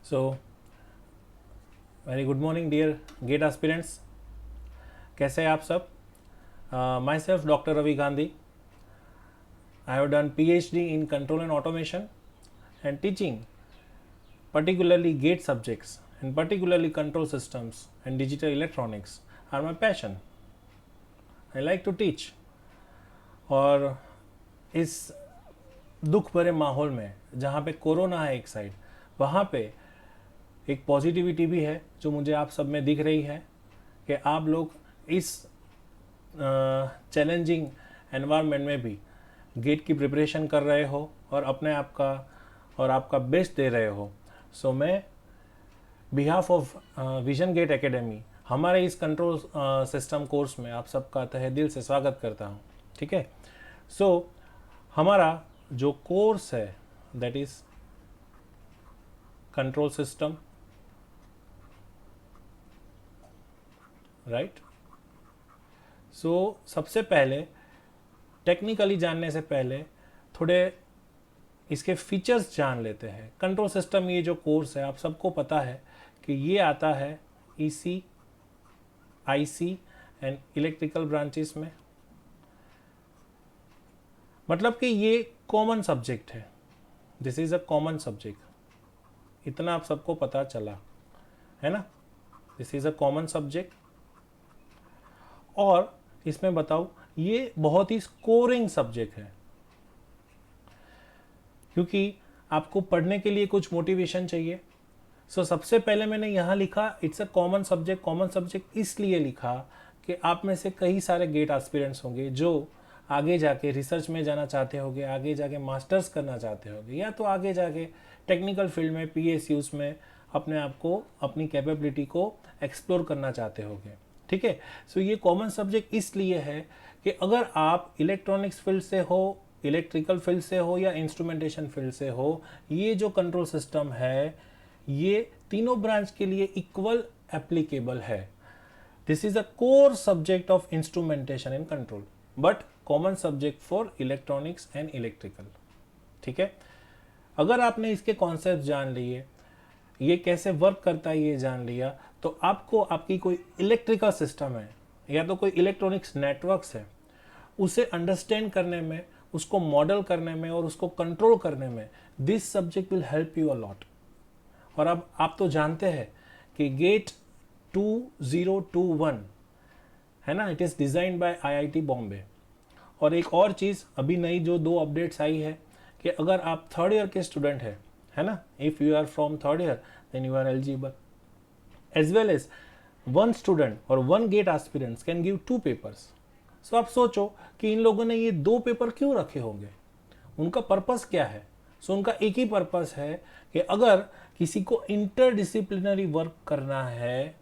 सो very good morning dear GATE aspirants. कैसे हैं आप सब? Myself doctor Ravi Gandhi. I have done PhD in control and automation and teaching particularly gate subjects and particularly control systems and digital electronics are my passion. I like to teach। और इस दुख भरे माहौल में जहाँ पे कोरोना है एक साइड, वहाँ पे एक पॉजिटिविटी भी है जो मुझे आप सब में दिख रही है कि आप लोग इस चैलेंजिंग एनवायरनमेंट में भी गेट की प्रिपरेशन कर रहे हो और अपने आप का और आपका बेस्ट दे रहे हो। सो मैं behalf of Vision GATE Academy हमारे इस कंट्रोल सिस्टम कोर्स में आप सबका तहे दिल से स्वागत करता हूँ। ठीक है, सो हमारा जो कोर्स है that is control system, right. So सबसे पहले टेक्निकली जानने से पहले थोड़े इसके फीचर्स जान लेते हैं। कंट्रोल सिस्टम ये जो कोर्स है आप सबको पता है कि ये आता है EC, IC and electrical branches में। मतलब कि ये कॉमन सब्जेक्ट है, this is a common subject. इतना आप सबको पता चला है ना, this is a common subject. और इसमें बताऊं ये बहुत ही स्कोरिंग सब्जेक्ट है, क्योंकि आपको पढ़ने के लिए कुछ मोटिवेशन चाहिए। सो सबसे पहले मैंने यहाँ लिखा it's a common subject. Common subject इसलिए लिखा कि आप में से कई सारे गेट एस्पिरेंट्स होंगे जो आगे जाके रिसर्च में जाना चाहते होंगे, आगे जाके मास्टर्स करना चाहते होंगे, या तो आगे जाके टेक्निकल फील्ड में PSUs में अपने आप को, अपनी कैपेबिलिटी को एक्सप्लोर करना चाहते होंगे। ठीक है, सो ये कॉमन सब्जेक्ट इसलिए है कि अगर आप इलेक्ट्रॉनिक्स फील्ड से हो, इलेक्ट्रिकल फील्ड से हो या इंस्ट्रूमेंटेशन फील्ड से हो, ये जो कंट्रोल सिस्टम है ये तीनों ब्रांच के लिए इक्वल एप्लीकेबल है। This is a core subject of instrumentation and control but common subject for electronics and electrical. ठीक है, अगर आपने इसके कॉन्सेप्ट जान लिए, ये कैसे वर्क करता है ये जान लिया, तो आपको आपकी कोई इलेक्ट्रिकल सिस्टम है या तो कोई इलेक्ट्रॉनिक्स नेटवर्क्स है, उसे अंडरस्टैंड करने में, उसको मॉडल करने में और उसको कंट्रोल करने में this subject will help you a lot. और अब आप तो जानते हैं कि गेट 2021 है ना, it is designed by IIT Bombay. और एक और चीज़ अभी नई जो 2 अपडेट्स आई है कि अगर आप 3rd ईयर के स्टूडेंट हैं, है ना, if you are from 3rd year then you are eligible, as well as 1 student और 1 GATE aspirants can give 2 papers. So आप सोचो कि इन लोगों ने ये 2 पेपर क्यों रखे होंगे, उनका पर्पस क्या है। सो उनका एक ही पर्पस है कि अगर किसी को इंटरडिसिप्लिनरी वर्क करना है,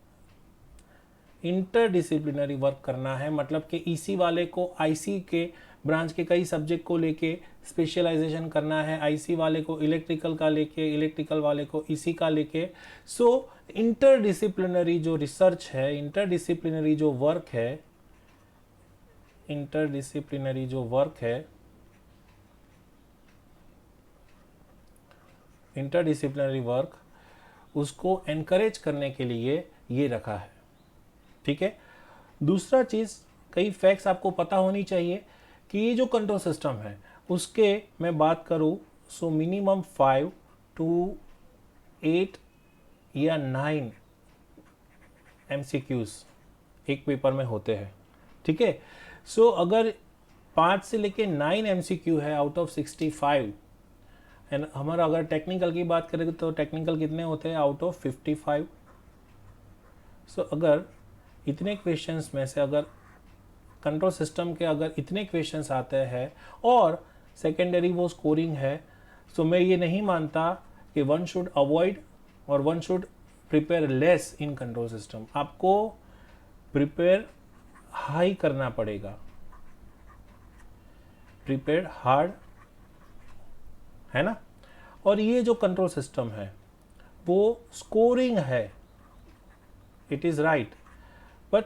इंटरडिसिप्लिनरी वर्क करना है मतलब कि EC वाले को IC के ब्रांच के कई सब्जेक्ट को लेके स्पेशलाइजेशन करना है, IC वाले को इलेक्ट्रिकल का लेके, इलेक्ट्रिकल वाले को EC का लेके। सो इंटरडिसिप्लिनरी जो रिसर्च है, इंटरडिसिप्लिनरी जो वर्क है, इंटरडिसिप्लिनरी जो वर्क है, इंटरडिसिप्लिनरी वर्क, उसको एनकरेज करने के लिए ये रखा है। ठीक है, दूसरा चीज़, कई फैक्ट्स आपको पता होनी चाहिए कि ये जो कंट्रोल सिस्टम है उसके मैं बात करूँ सो मिनिमम 5 to 8 या 9 MCQs एक पेपर में होते हैं। ठीक है, सो अगर 5 से लेके 9 MCQ है आउट ऑफ 65, एंड हमारा अगर टेक्निकल की बात करें तो टेक्निकल कितने होते हैं आउट ऑफ 55। सो अगर इतने क्वेश्चंस में से अगर कंट्रोल सिस्टम के अगर इतने क्वेश्चंस आते हैं और सेकेंडरी वो स्कोरिंग है, सो मैं ये नहीं मानता कि वन शुड अवॉइड और one should prepare less in control system. आपको प्रिपेयर हाई करना पड़ेगा, प्रिपेयर हार्ड, है ना। और ये जो कंट्रोल सिस्टम है वो स्कोरिंग है, इट इज़ राइट, बट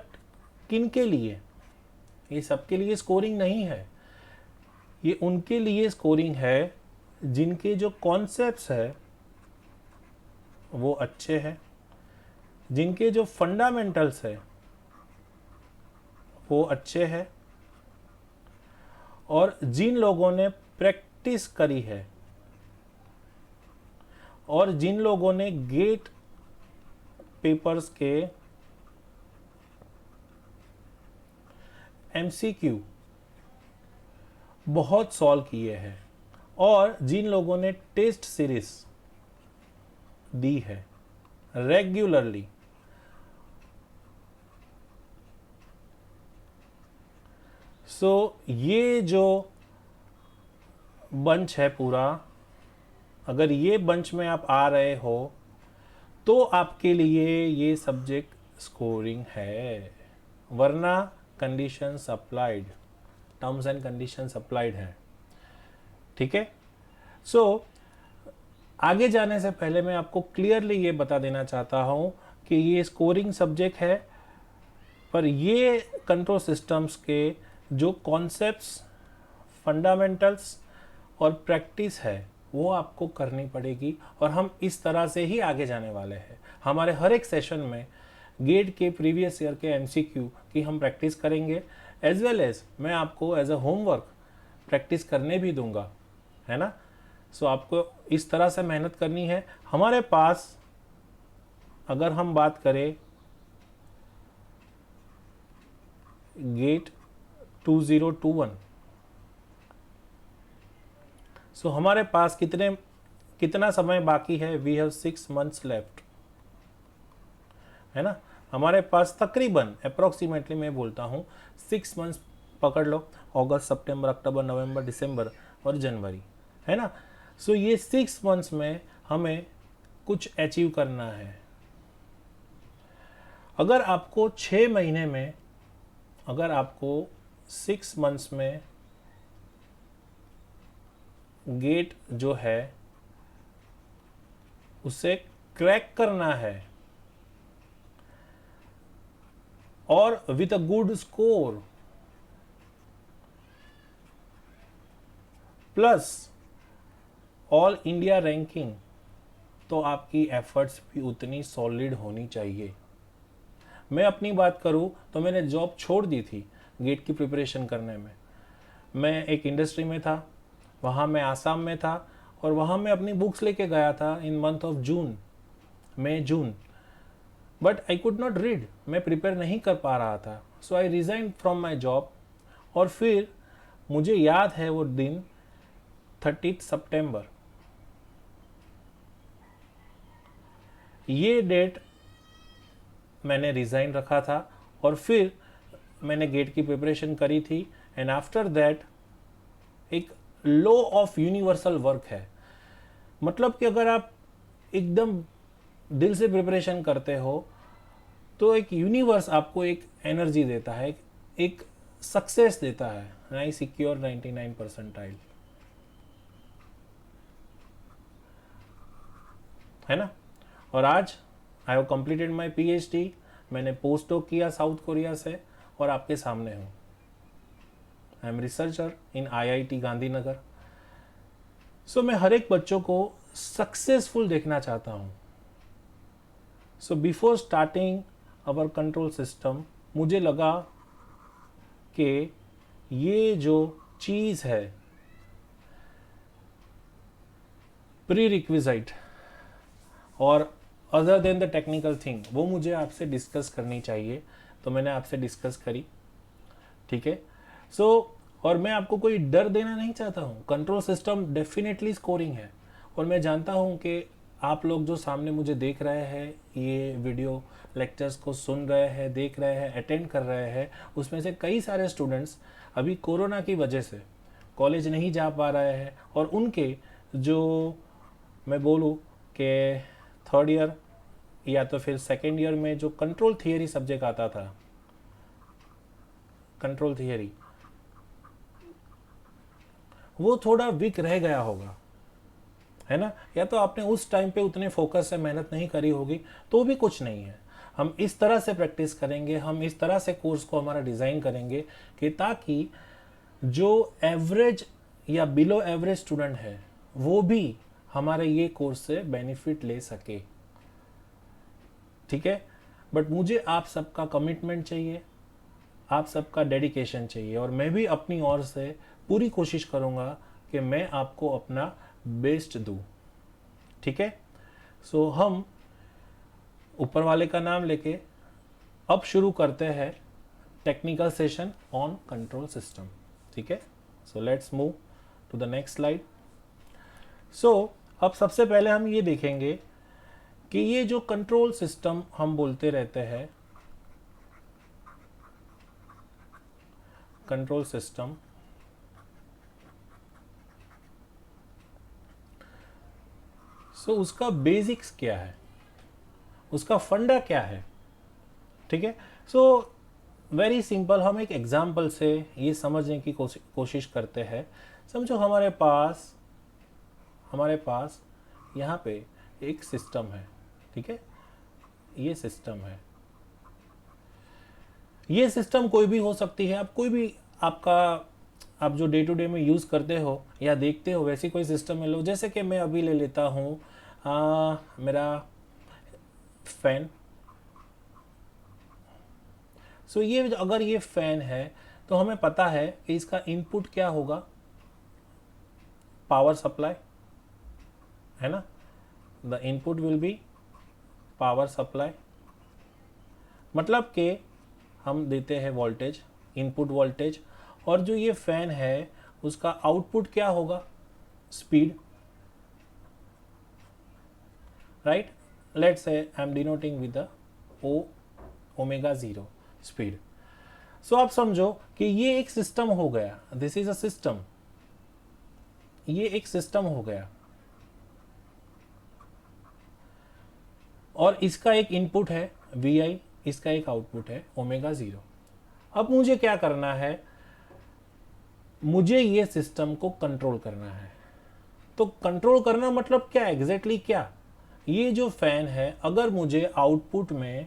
किन के लिए? ये सबके लिए स्कोरिंग नहीं है, ये उनके लिए स्कोरिंग है जिनके जो कॉन्सेप्ट्स है वो अच्छे हैं, जिनके जो फंडामेंटल्स है वो अच्छे हैं, और जिन लोगों ने प्रैक्टिस करी है और जिन लोगों ने गेट पेपर्स के एमसीक्यू बहुत सॉल्व किए हैं और जिन लोगों ने टेस्ट सीरीज दी है रेगुलरली, ये जो बंच है पूरा, अगर ये बंच में आप आ रहे हो तो आपके लिए ये सब्जेक्ट स्कोरिंग है, वरना conditions applied, terms and conditions applied है। ठीक है। आगे जाने से पहले मैं आपको क्लियरली ये बता देना चाहता हूं कि ये स्कोरिंग सब्जेक्ट है, पर ये कंट्रोल सिस्टम्स के जो कॉन्सेप्ट्स, फंडामेंटल्स और प्रैक्टिस है वो आपको करनी पड़ेगी, और हम इस तरह से ही आगे जाने वाले हैं। हमारे हर एक सेशन में गेट के प्रीवियस ईयर के एमसीक्यू की हम प्रैक्टिस करेंगे, एज वेल एज मैं आपको एज अ होमवर्क प्रैक्टिस करने भी दूंगा, है ना। आपको इस तरह से मेहनत करनी है। हमारे पास अगर हम बात करें गेट 2021, हमारे पास कितना समय बाकी है? वी हैव 6 months लेफ्ट, है ना। हमारे पास तकरीबन अप्रोक्सीमेटली मैं बोलता हूँ 6 months पकड़ लो, अगस्त, सितंबर, अक्टूबर, नवंबर, दिसंबर और जनवरी, है ना। ये 6 months में हमें कुछ अचीव करना है। अगर आपको 6 महीने में, अगर आपको 6 months में गेट जो है उसे क्रैक करना है और with a good score plus all India ranking, तो आपकी एफर्ट्स भी उतनी सॉलिड होनी चाहिए। मैं अपनी बात करूं तो मैंने जॉब छोड़ दी थी गेट की प्रिपरेशन करने में। मैं एक इंडस्ट्री में था, वहाँ मैं आसाम में था, और वहाँ मैं अपनी बुक्स लेके गया था इन मंथ ऑफ जून, मई June, but I could not read, मैं प्रिपेयर नहीं कर पा रहा था। I resign from my job, और फिर मुझे याद है वो दिन 30 सितंबर, ये डेट मैंने रिजाइन रखा था, और फिर मैंने गेट की प्रिपरेशन करी थी। एंड आफ्टर दैट एक लॉ ऑफ यूनिवर्सल वर्क है, मतलब कि अगर आप एकदम दिल से प्रिपरेशन करते हो तो एक यूनिवर्स आपको एक एनर्जी देता है, एक सक्सेस देता है। आई सिक्योर 99 परसेंटाइल, है ना। और आज I have completed my PhD, मैंने पोस्ट डॉक किया साउथ कोरिया से, और आपके सामने हूँ। I am researcher in IIT Gandhinagar. मैं हर एक बच्चों को सक्सेसफुल देखना चाहता हूँ। Before starting our control system, मुझे लगा कि ये जो चीज़ है प्री रिक्विजिट और other than the technical thing, वो मुझे आपसे डिस्कस करनी चाहिए, तो मैंने आपसे डिस्कस करी। ठीक है। और मैं आपको कोई डर देना नहीं चाहता हूँ। कंट्रोल सिस्टम डेफिनेटली स्कोरिंग है, और मैं जानता हूँ कि आप लोग जो सामने मुझे देख रहे हैं, ये वीडियो लेक्चर्स को सुन रहे हैं, देख रहे हैं, अटेंड कर रहे हैं, उसमें से कई सारे स्टूडेंट्स अभी कोरोना की वजह से कॉलेज नहीं जा पा रहे हैं, और उनके जो मैं बोलूँ कि थर्ड ईयर या तो फिर सेकेंड ईयर में जो कंट्रोल थियरी सब्जेक्ट आता था, कंट्रोल थियरी, वो थोड़ा वीक रह गया होगा, है ना। या तो आपने उस टाइम पे उतने फोकस से मेहनत नहीं करी होगी, तो भी कुछ नहीं है। हम इस तरह से प्रैक्टिस करेंगे, हम इस तरह से कोर्स को हमारा डिज़ाइन करेंगे कि ताकि जो एवरेज या बिलो एवरेज स्टूडेंट है वो भी हमारे ये कोर्स से बेनिफिट ले सके। ठीक है, बट मुझे आप सबका कमिटमेंट चाहिए, आप सबका डेडिकेशन चाहिए, और मैं भी अपनी ओर से पूरी कोशिश करूँगा कि मैं आपको अपना बेस्ट दूँ। ठीक है, सो हम ऊपर वाले का नाम लेके अब शुरू करते हैं technical session on control system. ठीक है, so let's move to the next slide. So अब सबसे पहले हम ये देखेंगे कि ये जो कंट्रोल सिस्टम हम बोलते रहते हैं, कंट्रोल सिस्टम, सो उसका बेसिक्स क्या है, उसका फंडा क्या है। ठीक है, सो वेरी सिंपल, हम एक एग्जाम्पल से ये समझने की कोशिश करते हैं। समझो हमारे पास यहाँ पे एक सिस्टम है। ठीक है, ये सिस्टम है, ये सिस्टम कोई भी हो सकती है। आप कोई भी आप जो डे टू डे में यूज़ करते हो या देखते हो वैसी कोई सिस्टम में लो। जैसे कि मैं अभी ले लेता हूँ मेरा फैन। सो ये अगर ये फैन है तो हमें पता है कि इसका इनपुट क्या होगा, पावर सप्लाई, है ना। The input will be power supply, मतलब कि हम देते हैं वोल्टेज, इनपुट वोल्टेज, और जो ये फैन है उसका आउटपुट क्या होगा, speed, right. Let's say I am denoting with the omega 0 speed. So आप समझो कि ये एक सिस्टम हो गया, दिस इज अ सिस्टम, ये एक सिस्टम हो गया, और इसका एक इनपुट है Vi, इसका एक आउटपुट है ओमेगा 0। अब मुझे क्या करना है, मुझे ये सिस्टम को कंट्रोल करना है। तो कंट्रोल करना मतलब क्या, एग्जैक्टली क्या, ये जो फैन है अगर मुझे आउटपुट में,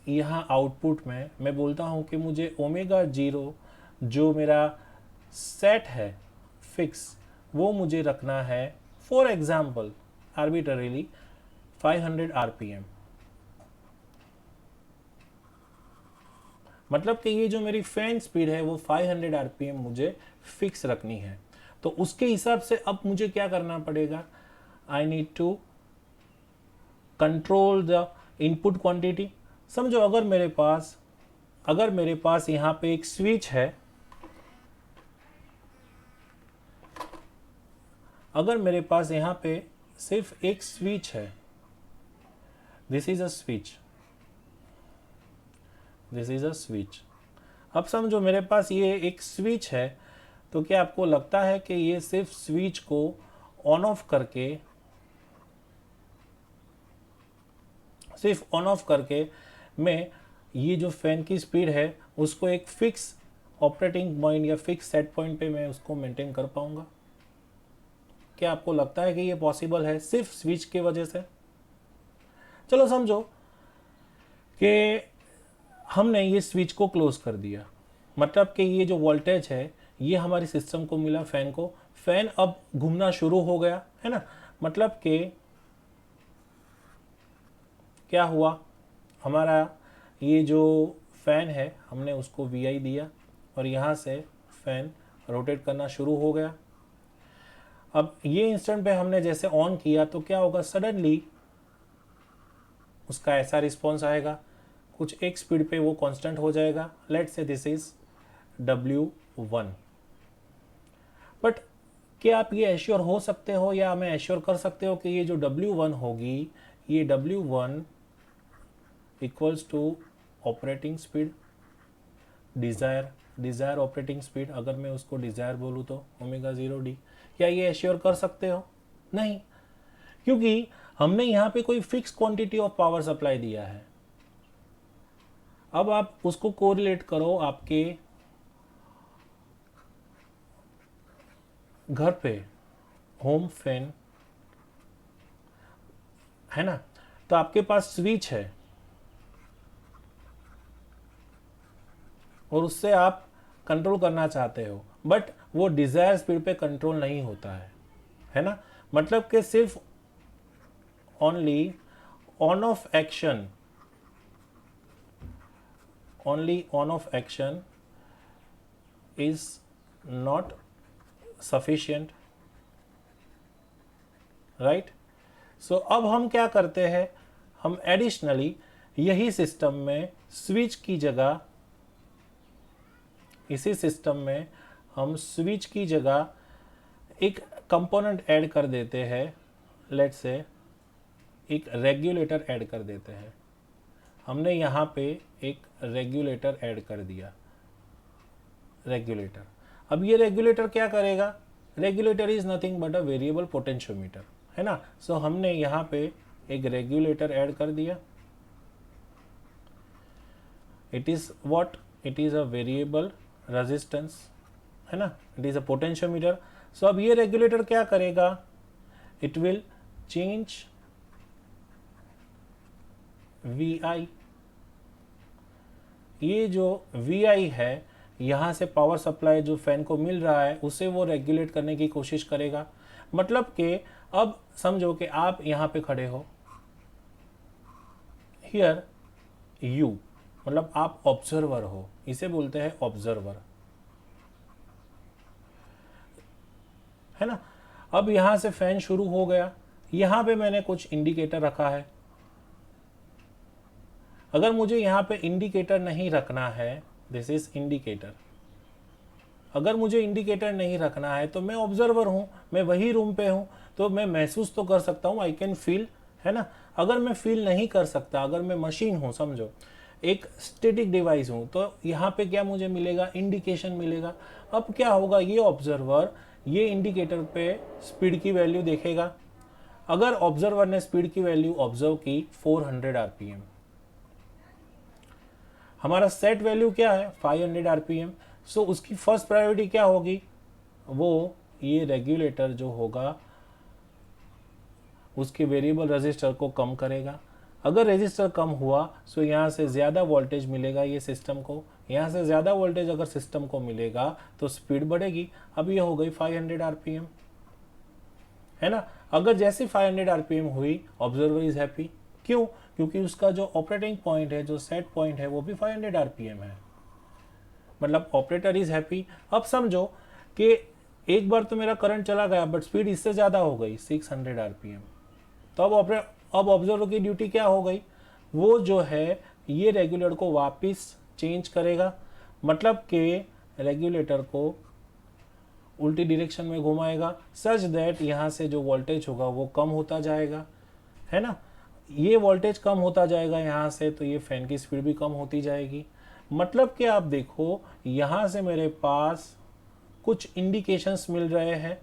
यहाँ आउटपुट में मैं बोलता हूँ कि मुझे ओमेगा 0 जो मेरा सेट है फिक्स, वो मुझे रखना है फॉर एग्जाम्पल आर्बिटरीली 500 आरपीएम। मतलब कि ये जो मेरी फैन स्पीड है वो 500 आरपीएम मुझे फिक्स रखनी है। तो उसके हिसाब से अब मुझे क्या करना पड़ेगा, I need to control the input quantity. समझो अगर मेरे पास यहाँ पे एक स्विच है, अगर मेरे पास यहाँ पे सिर्फ एक स्विच है, this is a switch, this is a switch. अब समझो मेरे पास ये एक स्विच है, तो क्या आपको लगता है कि ये सिर्फ स्विच को ऑन ऑफ करके मैं ये जो फैन की स्पीड है उसको एक फिक्स ऑपरेटिंग पॉइंट या फिक्स सेट पॉइंट पे मैं उसको मेंटेन कर पाऊंगा? क्या आपको लगता है कि ये पॉसिबल है सिर्फ स्विच की वजह से? चलो समझो कि हमने ये स्विच को क्लोज कर दिया, मतलब कि ये जो वोल्टेज है ये हमारी सिस्टम को मिला, फैन को, फैन अब घूमना शुरू हो गया, है ना। मतलब कि क्या हुआ, हमारा ये जो फैन है हमने उसको VI दिया और यहाँ से फैन रोटेट करना शुरू हो गया। अब ये इंस्टेंट पे हमने जैसे ऑन किया तो क्या होगा, सडनली उसका ऐसा रिस्पॉन्स आएगा, कुछ एक स्पीड पे वो कांस्टेंट हो जाएगा। Let's say this is W1। But क्या आप ये एश्योर हो सकते हो या हमें एश्योर कर सकते हो कि ये जो W1 होगी, ये W1 equals to operating speed, desire operating speed, अगर मैं उसको डिज़ायर बोलूँ तो ओमेगा 0D, क्या ये एश्योर कर सकते हो? नहीं, क्योंकि हमने यहाँ पे कोई fix quantity of power supply दिया है। अब आप उसको कोरिलेट करो आपके घर पे, होम फैन है ना, तो आपके पास स्विच है और उससे आप कंट्रोल करना चाहते हो, बट वो डिज़ायर स्पीड पे कंट्रोल नहीं होता है ना। मतलब कि सिर्फ only on off action is not sufficient, right. So अब हम क्या करते हैं, हम एडिशनली यही सिस्टम में स्विच की जगह, इसी सिस्टम में हम स्विच की जगह एक कंपोनेंट ऐड कर देते हैं, लेट्स से एक रेगुलेटर ऐड कर देते हैं। हमने यहाँ पे एक रेगुलेटर ऐड कर दिया, रेगुलेटर। अब ये रेगुलेटर क्या करेगा, regulator is nothing but a variable potentiometer, है ना। सो हमने यहाँ पे एक रेगुलेटर ऐड कर दिया, it is what, it is a variable resistance, है ना, इट इज अ पोटेंशियोमीटर। सो अब ये रेगुलेटर क्या करेगा, इट विल चेंज VI। ये जो VI है, यहाँ से पावर सप्लाई जो फैन को मिल रहा है उसे वो रेगुलेट करने की कोशिश करेगा। मतलब कि अब समझो कि आप यहाँ पे खड़े हो, हियर यू, मतलब आप ऑब्जर्वर हो, इसे बोलते हैं ऑब्जर्वर, है ना। अब यहाँ से फैन शुरू हो गया, यहाँ पे मैंने कुछ इंडिकेटर रखा है। अगर मुझे यहाँ पे इंडिकेटर नहीं रखना है, दिस इज इंडिकेटर, अगर मुझे इंडिकेटर नहीं रखना है तो मैं ऑब्जर्वर हूँ, मैं वही रूम पे हूँ, तो मैं महसूस तो कर सकता हूँ, आई कैन फील, है ना। अगर मैं फील नहीं कर सकता, अगर मैं मशीन हूँ, समझो एक स्टैटिक डिवाइस हूँ, तो यहाँ पे क्या मुझे मिलेगा, इंडिकेशन मिलेगा। अब क्या होगा, ये ऑब्जर्वर ये इंडिकेटर पे स्पीड की वैल्यू देखेगा। अगर ऑब्जर्वर ने स्पीड की वैल्यू ऑब्जर्व की 400 आरपीएम, हमारा सेट वैल्यू क्या है 500 आरपीएम, सो उसकी फर्स्ट प्रायोरिटी क्या होगी, वो ये रेगुलेटर जो होगा उसके वेरिएबल रजिस्टर को कम करेगा। अगर रजिस्टर कम हुआ तो यहाँ से ज़्यादा वोल्टेज मिलेगा ये सिस्टम को, यहाँ से ज़्यादा वोल्टेज अगर सिस्टम को मिलेगा तो स्पीड बढ़ेगी। अब ये हो गई 500 आरपीएम, है ना। अगर जैसे 500 आरपीएम हुई, ऑब्जर्वर इज हैप्पी, क्यों, क्योंकि उसका जो ऑपरेटिंग पॉइंट है, जो सेट पॉइंट है, वो भी 500 आरपीएम है, मतलब ऑपरेटर इज हैप्पी। अब समझो कि एक बार तो मेरा करंट चला गया बट स्पीड इससे ज़्यादा हो गई 600 आरपीएम, तो अब ऑब्जर्वर की ड्यूटी क्या हो गई, वो जो है ये रेगुलेटर को वापस चेंज करेगा, मतलब कि रेगुलेटर को उल्टी डायरेक्शन में घुमाएगा, सच दैट यहाँ से जो वोल्टेज होगा वो कम होता जाएगा, है ना। ये वोल्टेज कम होता जाएगा यहाँ से, तो ये फैन की स्पीड भी कम होती जाएगी। मतलब कि आप देखो यहाँ से मेरे पास कुछ इंडिकेशंस मिल रहे हैं,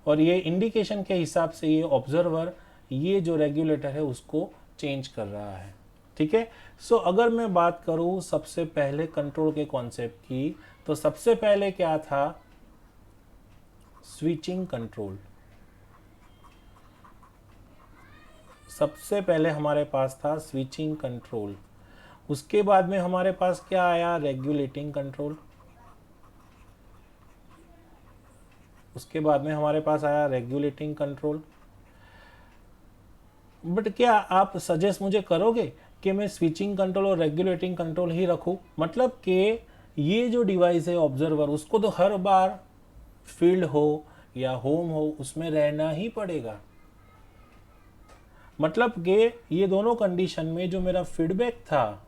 और ये इंडिकेशन के हिसाब से ये ऑब्जर्वर ये जो रेगुलेटर है उसको चेंज कर रहा है, ठीक है। सो अगर मैं बात करूँ सबसे पहले कंट्रोल के कॉन्सेप्ट की, तो सबसे पहले क्या था, स्विचिंग कंट्रोल। सबसे पहले हमारे पास था स्विचिंग कंट्रोल, उसके बाद में हमारे पास क्या आया, रेगुलेटिंग कंट्रोल, उसके बाद में हमारे पास आया रेगुलेटिंग कंट्रोल। बट क्या आप सजेस्ट मुझे करोगे कि मैं स्विचिंग कंट्रोल और रेगुलेटिंग कंट्रोल ही रखूं, मतलब कि ये जो डिवाइस है ऑब्जर्वर, उसको तो हर बार फील्ड हो या होम हो उसमें रहना ही पड़ेगा। मतलब कि ये दोनों कंडीशन में जो मेरा फीडबैक था,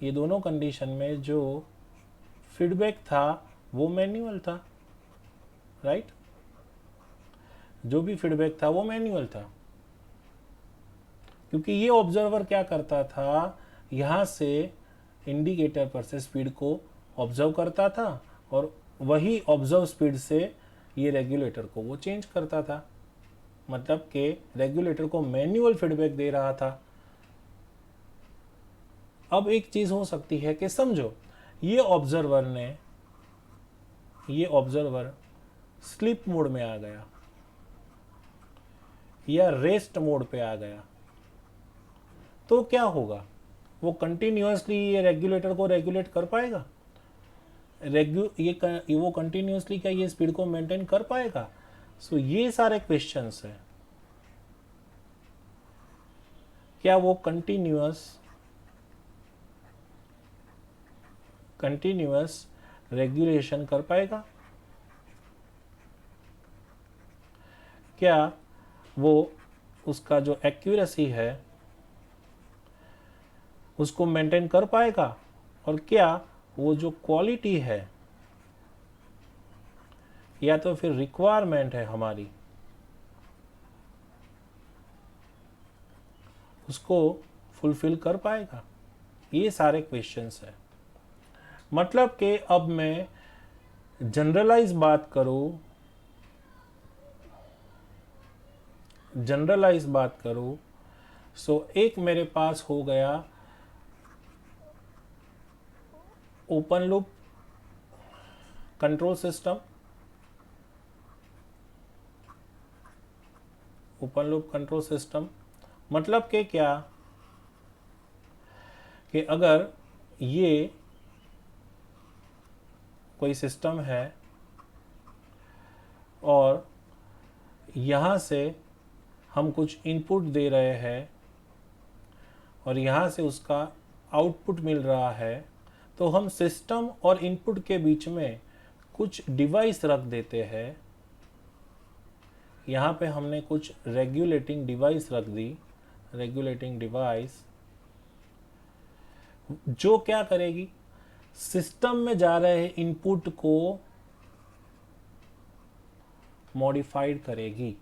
ये दोनों कंडीशन में जो फीडबैक था वो मैन्युअल था, राइट। जो भी फीडबैक था वो मैन्युअल था, क्योंकि ये ऑब्जर्वर क्या करता था, यहाँ से इंडिकेटर पर से स्पीड को ऑब्जर्व करता था और वही ऑब्जर्व स्पीड से ये रेगुलेटर को वो चेंज करता था, मतलब कि रेगुलेटर को मैन्युअल फीडबैक दे रहा था। अब एक चीज हो सकती है कि समझो ये ऑब्जर्वर स्लीप मोड में आ गया या रेस्ट मोड पे आ गया, तो क्या होगा, वो कंटिन्यूअसली ये रेगुलेटर को रेगुलेट कर पाएगा, वो कंटिन्यूअसली क्या ये स्पीड को मेंटेन कर पाएगा। सो ये सारे क्वेश्चंस हैं, क्या वो कंटिन्यूअस रेगुलेशन कर पाएगा? क्या वो उसका जो एक्यूरेसी है उसको मेंटेन कर पाएगा? और क्या वो जो क्वालिटी है या तो फिर रिक्वायरमेंट है हमारी, उसको फुलफिल कर पाएगा? ये सारे क्वेश्चंस हैं। मतलब कि अब मैं जनरलाइज बात करूं, सो एक मेरे पास हो गया open loop control system. Open loop control system मतलब कि क्या, कि अगर ये कोई सिस्टम है और यहाँ से हम कुछ इनपुट दे रहे हैं और यहाँ से उसका आउटपुट मिल रहा है, तो हम सिस्टम और इनपुट के बीच में कुछ डिवाइस रख देते हैं। यहाँ पे हमने कुछ रेगुलेटिंग डिवाइस रख दी, रेगुलेटिंग डिवाइस जो क्या करेगी, सिस्टम में जा रहे इनपुट को मॉडिफाइड करेगी।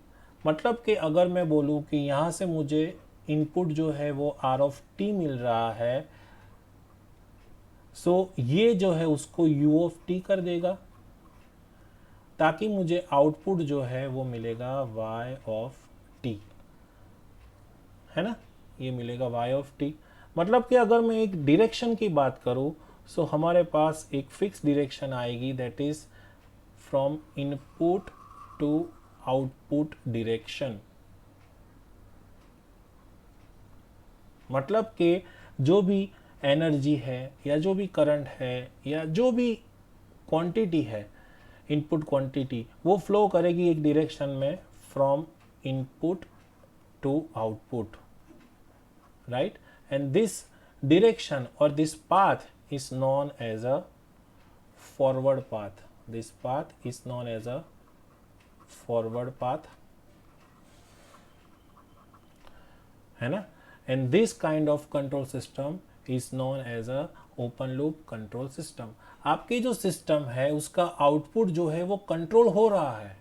मतलब कि अगर मैं बोलूँ कि यहाँ से मुझे इनपुट जो है वो आर ऑफ टी मिल रहा है, सो ये जो है उसको यू ऑफ टी कर देगा, ताकि मुझे आउटपुट जो है वो मिलेगा वाई ऑफ टी, है ना, ये मिलेगा वाई ऑफ टी। मतलब कि अगर मैं एक डायरेक्शन की बात करूँ, सो हमारे पास एक फिक्स डायरेक्शन आएगी, that is from input to output direction. मतलब कि जो भी एनर्जी है या जो भी करंट है या जो भी क्वांटिटी है, इनपुट क्वांटिटी, वो फ्लो करेगी एक डायरेक्शन में from input to output, right? And this direction or this path is known as a forward path. This path is known as a forward path, है ना? And this kind of control system is known as a open loop control system. आपकी जो system है उसका output जो है वो control हो रहा है।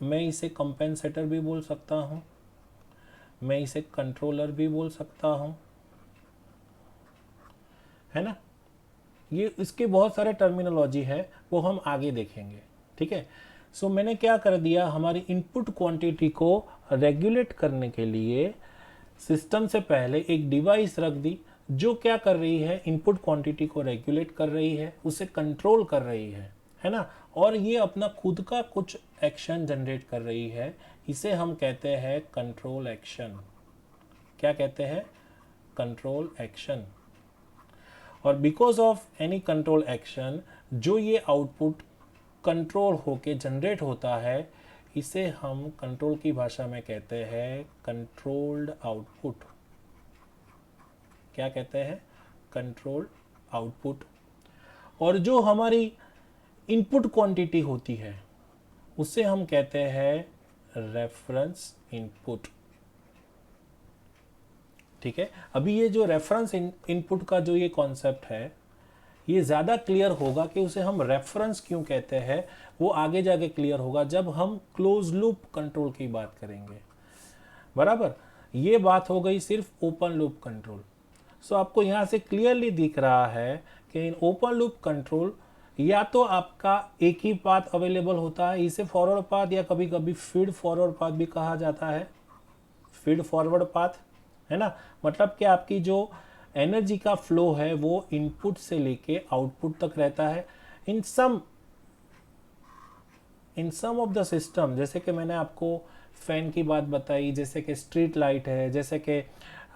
मैं इसे कंपेंसेटर भी बोल सकता हूँ, मैं इसे कंट्रोलर भी बोल सकता हूँ, है ना? ये इसके बहुत सारे टर्मिनोलॉजी है, वो हम आगे देखेंगे, ठीक है? सो मैंने क्या कर दिया, हमारी इनपुट क्वांटिटी को रेगुलेट करने के लिए सिस्टम से पहले एक डिवाइस रख दी, जो क्या कर रही है, इनपुट क्वांटिटी को रेगुलेट कर रही है, उसे कंट्रोल कर रही है ना? और ये अपना खुद का कुछ एक्शन जनरेट कर रही है, इसे हम कहते हैं कंट्रोल एक्शन। क्या कहते हैं? Control action. और because of any control action, जो ये आउटपुट कंट्रोल होके जनरेट होता है, इसे हम कंट्रोल की भाषा में कहते हैं कंट्रोल्ड आउटपुट। क्या कहते हैं? Controlled output. और जो हमारी इनपुट क्वांटिटी होती है उसे हम कहते हैं रेफरेंस इनपुट, ठीक है? अभी ये जो रेफरेंस इनपुट का जो ये कॉन्सेप्ट है, ये ज़्यादा क्लियर होगा कि उसे हम रेफरेंस क्यों कहते हैं, वो आगे जाके क्लियर होगा जब हम क्लोज लूप कंट्रोल की बात करेंगे, बराबर? ये बात हो गई सिर्फ ओपन लूप कंट्रोल। सो आपको यहाँ से क्लियरली दिख रहा है कि इन ओपन लूप कंट्रोल या तो आपका एक ही पाथ अवेलेबल होता है, इसे फॉरवर्ड पाथ या कभी कभी फीड फॉरवर्ड पाथ भी कहा जाता है, फीड फॉरवर्ड पाथ, है ना? मतलब कि आपकी जो एनर्जी का फ्लो है वो इनपुट से लेके आउटपुट तक रहता है। इन सम ऑफ द सिस्टम, जैसे कि मैंने आपको फैन की बात बताई, जैसे कि स्ट्रीट लाइट है, जैसे कि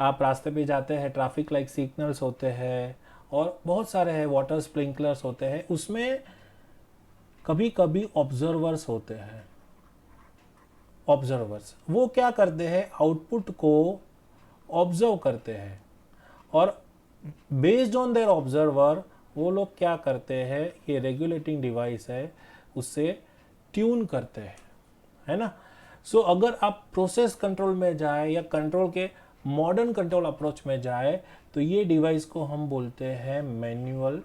आप रास्ते पे जाते हैं ट्रैफिक लाइट सिग्नल्स होते हैं, और बहुत सारे हैं, वाटर स्प्रिंकलर्स होते हैं, उसमें कभी कभी ऑब्जर्वर्स होते हैं। ऑब्जर्वर्स वो क्या करते हैं, आउटपुट को ऑब्जर्व करते हैं और बेस्ड ऑन देयर ऑब्जर्वर वो लोग क्या करते हैं, ये रेगुलेटिंग डिवाइस है उससे ट्यून करते हैं, है ना। सो अगर आप प्रोसेस कंट्रोल में जाए या कंट्रोल के मॉडर्न कंट्रोल अप्रोच में जाए तो ये डिवाइस को हम बोलते हैं मैनुअल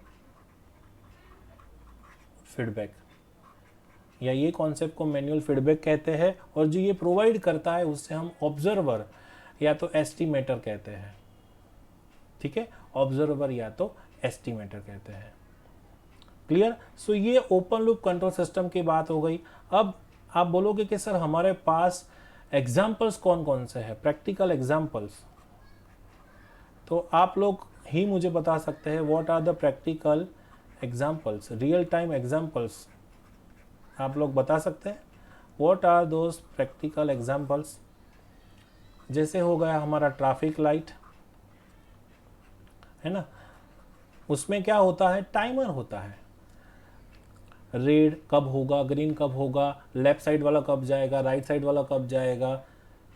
फीडबैक, या ये कॉन्सेप्ट को मैनुअल फीडबैक कहते हैं। और जो ये प्रोवाइड करता है उससे हम ऑब्जर्वर या तो एस्टिमेटर कहते हैं, ठीक है, ऑब्जर्वर या तो एस्टिमेटर कहते हैं। क्लियर। सो ये ओपन लूप कंट्रोल सिस्टम की बात हो गई। अब आप बोलोगे कि सर हमारे पास एग्जाम्पल्स कौन कौन से हैं, प्रैक्टिकल एग्जाम्पल्स, तो आप लोग ही मुझे बता सकते हैं what are the practical examples, real time examples, आप लोग बता सकते हैं what are those practical examples. जैसे हो गया हमारा ट्रैफिक लाइट, है ना, उसमें क्या होता है, टाइमर होता है, रेड कब होगा, ग्रीन कब होगा, लेफ्ट साइड वाला कब जाएगा, राइट साइड वाला कब जाएगा,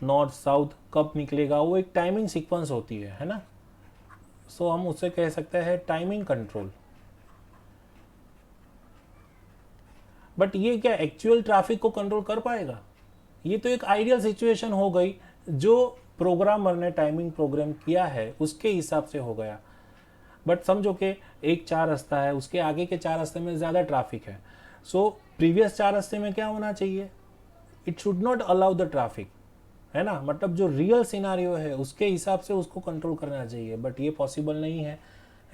नॉर्थ साउथ कब निकलेगा, वो एक टाइमिंग सीक्वेंस होती है ना। सो हम उसे कह सकते हैं टाइमिंग कंट्रोल। बट ये क्या एक्चुअल ट्रैफिक को कंट्रोल कर पाएगा? ये तो एक आइडियल सिचुएशन हो गई, जो प्रोग्रामर ने टाइमिंग प्रोग्राम किया है उसके हिसाब से हो गया। बट समझो कि एक 4 रास्ता है, उसके आगे के 4 रास्ते में ज़्यादा ट्रैफिक है, सो प्रीवियस 4 रास्ते में क्या होना चाहिए, it should not allow the traffic, है ना। मतलब जो रियल सिनारियो है उसके हिसाब से उसको कंट्रोल करना चाहिए, बट ये पॉसिबल नहीं है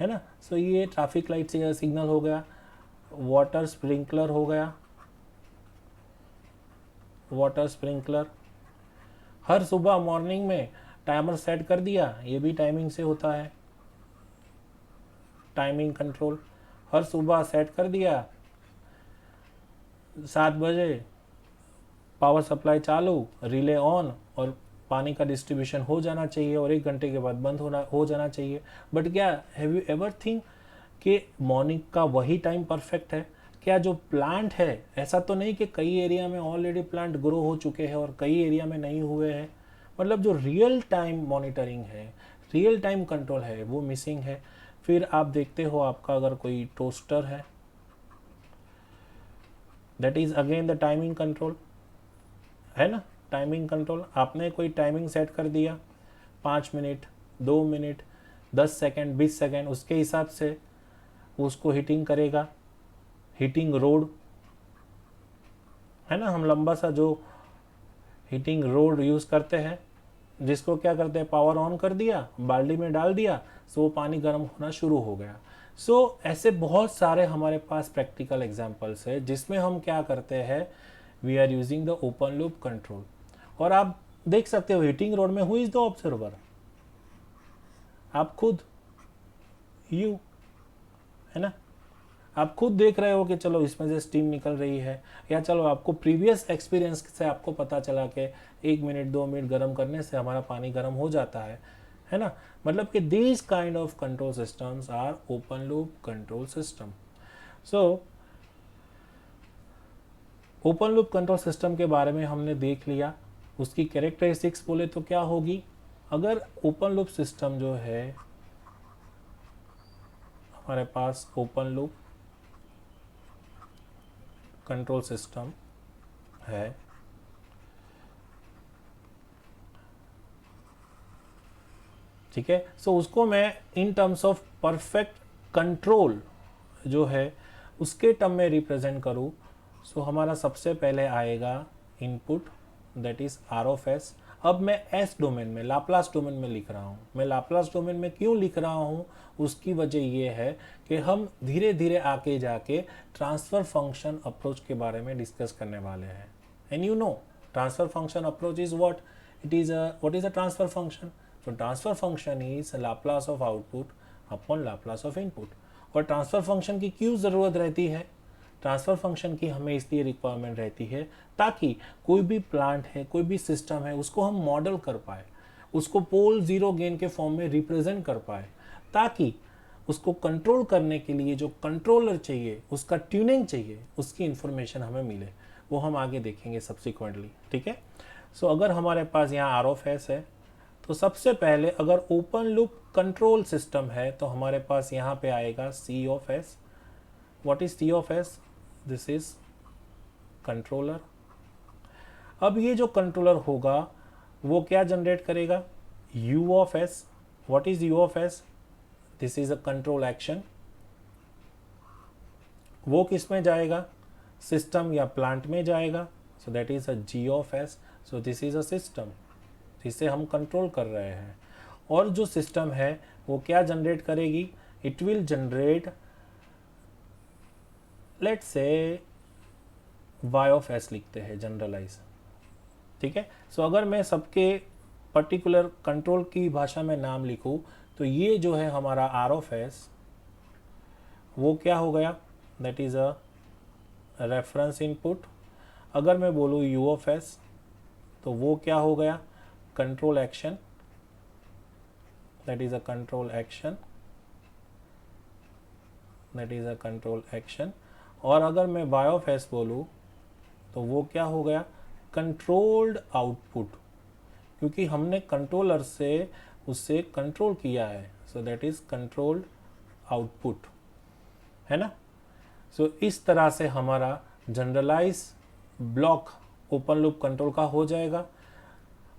ना। सो ये ट्रैफिक लाइट सिग्नल हो गया, वाटर स्प्रिंकलर हो गया, वाटर स्प्रिंकलर, हर सुबह मॉर्निंग में टाइमर सेट कर दिया, ये भी टाइमिंग से होता है, टाइमिंग कंट्रोल, हर सुबह सेट कर दिया 7 बजे पावर सप्लाई चालू, रिले ऑन, और पानी का डिस्ट्रीब्यूशन हो जाना चाहिए और 1 घंटे के बाद बंद हो जाना चाहिए। बट क्या हैव यू एवर थिंक कि मॉर्निंग का वही टाइम परफेक्ट है? क्या जो प्लांट है, ऐसा तो नहीं कि कई एरिया में ऑलरेडी प्लांट ग्रो हो चुके हैं और कई एरिया में नहीं हुए हैं, मतलब जो रियल टाइम मॉनिटरिंग है, रियल टाइम कंट्रोल है, वो मिसिंग है। फिर आप देखते हो आपका अगर कोई टोस्टर है, that is again the timing control, है ना, टाइमिंग कंट्रोल। आपने कोई टाइमिंग सेट कर दिया 5 मिनट, 2 मिनट, 10 सेकेंड, 20 सेकेंड, उसके हिसाब से उसको हीटिंग करेगा, हीटिंग रोड, है ना, हम लंबा सा जो हीटिंग रोड यूज़ करते हैं, जिसको क्या करते हैं, पावर ऑन कर दिया, बाल्टी में डाल दिया, सो वो पानी गर्म होना शुरू हो गया। सो ऐसे बहुत सारे हमारे पास प्रैक्टिकल एग्जांपल्स है जिसमें हम क्या करते हैं, we are using the open loop control. और आप देख सकते हो हीटिंग रोड में हु इज द ऑब्जर्वर, आप खुद, यू, है ना, आप खुद देख रहे हो कि चलो इसमें से स्टीम निकल रही है, या चलो आपको प्रीवियस एक्सपीरियंस से आपको पता चला कि 1 मिनट 2 मिनट गर्म करने से हमारा पानी गर्म हो जाता है ना। मतलब कि these kind of control systems are open loop control system. So open loop control system के बारे में हमने देख लिया, उसकी कैरेक्टरिस्टिक्स बोले तो क्या होगी, अगर ओपन लूप सिस्टम जो है हमारे पास ओपन लूप कंट्रोल सिस्टम है, ठीक है, सो उसको मैं in terms of perfect control जो है उसके टर्म में रिप्रेजेंट करूँ, सो हमारा सबसे पहले आएगा input, that is R of S. अब मैं एस डोमेन में, लाप्लास डोमेन में लिख रहा हूँ। मैं लाप्लास डोमेन में क्यों लिख रहा हूँ, उसकी वजह ये है कि हम धीरे धीरे आके जाके ट्रांसफर फंक्शन अप्रोच के बारे में डिस्कस करने वाले हैं। And you know transfer function approach is what, it is what is a transfer function. So transfer function is Laplace of output upon Laplace of input। और ट्रांसफर फंक्शन की क्यों ज़रूरत रहती है, ट्रांसफर फंक्शन की हमें इसलिए रिक्वायरमेंट रहती है ताकि कोई भी प्लांट है, कोई भी सिस्टम है, उसको हम मॉडल कर पाए, उसको पोल जीरो गेन के फॉर्म में रिप्रेजेंट कर पाए, ताकि उसको कंट्रोल करने के लिए जो कंट्रोलर चाहिए, उसका ट्यूनिंग चाहिए, उसकी इंफॉर्मेशन हमें मिले। वो हम आगे देखेंगे सब्सिक्वेंटली, ठीक है। सो अगर हमारे पास यहाँ आर ऑफ एस है तो सबसे पहले अगर ओपन लूप कंट्रोल सिस्टम है तो हमारे पास यहाँ पे आएगा C of S. What is C of S? This is controller. अब ये जो कंट्रोलर होगा वो क्या जनरेट करेगा? U of S. What is U of S? This is a control action. वो किस में जाएगा? सिस्टम या प्लांट में जाएगा. सो that is a G of S. So this is a system जिसे हम कंट्रोल कर रहे हैं. और जो सिस्टम है वो क्या जनरेट करेगी? It will generate, let's say Y of S लिखते हैं जनरलाइज. ठीक है. सो अगर मैं सबके पर्टिकुलर कंट्रोल की भाषा में नाम लिखूं तो ये जो है हमारा R ऑफ S वो क्या हो गया? That is a reference input. अगर मैं बोलूँ U ऑफ S तो वो क्या हो गया? Control action. That is a control action. That is a control action. और अगर मैं Y ऑफ S बोलूँ तो वो क्या हो गया? कंट्रोल्ड आउटपुट, क्योंकि हमने कंट्रोलर से उससे कंट्रोल किया है. So that is controlled output, है ना. सो इस तरह से हमारा generalize block open loop control का हो जाएगा.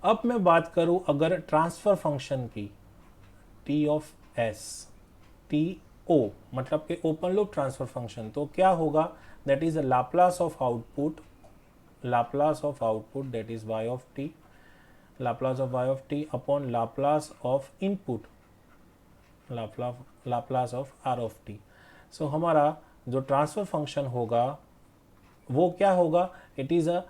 अब मैं बात करूं अगर ट्रांसफर फंक्शन की, T ऑफ S, TO मतलब कि ओपन लूप ट्रांसफर फंक्शन, तो क्या होगा? That is Laplace of output. Laplace of output that is Y of T. Laplace of Y of T upon Laplace of input, Laplace of R of T. So हमारा जो transfer function होगा वो क्या होगा? It is a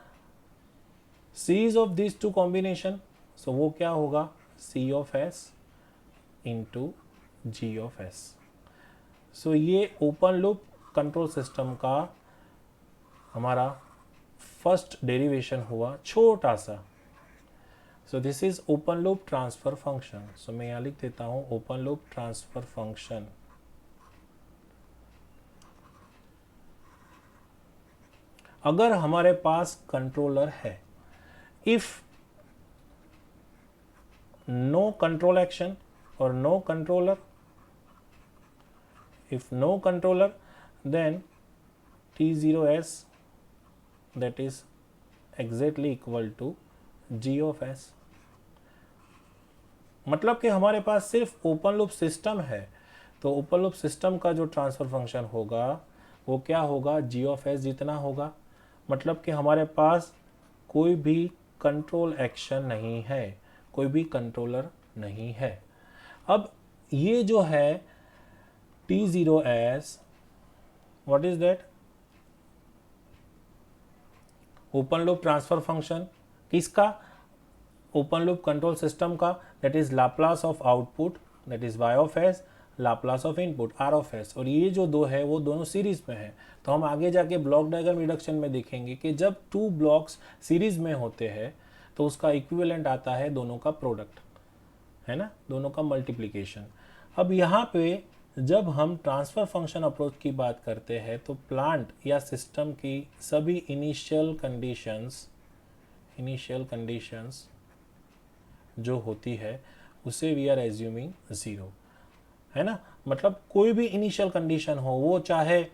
series of this two combination. So वो क्या होगा? C of S into G of S. So ये ओपन लूप कंट्रोल सिस्टम का हमारा फर्स्ट डेरिवेशन हुआ, छोटा सा. So this is open loop transfer function. So मैं यहाँ लिख देता हूँ ओपन लूप ट्रांसफर फंक्शन. अगर हमारे पास कंट्रोलर है, इफ नो कंट्रोल एक्शन और no controller, if no controller, then T0S that is exactly equal to G of S. मतलब कि हमारे पास सिर्फ ओपन लूप सिस्टम है, तो ओपन लूप सिस्टम का जो ट्रांसफर फंक्शन होगा वो क्या होगा? G of S जितना होगा. मतलब कि हमारे पास कोई भी कंट्रोल एक्शन नहीं है, कोई भी कंट्रोलर नहीं है. अब ये जो है T0S, what is that? Open loop transfer function किसका? ओपन लूप कंट्रोल सिस्टम का. That is Laplace of output that is Y of S, Laplace of input R of S. और ये जो दो है वो दोनों सीरीज में है. तो हम आगे जाके ब्लॉक डायग्राम रिडक्शन में देखेंगे कि जब टू ब्लॉक्स सीरीज में होते हैं तो उसका इक्विवेलेंट आता है दोनों का प्रोडक्ट, है ना, दोनों का मल्टीप्लिकेशन. अब यहाँ पे जब हम ट्रांसफर फंक्शन अप्रोच की बात करते हैं तो प्लांट या सिस्टम की सभी इनिशियल कंडीशंस जो होती है उसे वी आर एज्यूमिंग 0, है ना. मतलब कोई भी इनिशियल कंडीशन हो, वो चाहे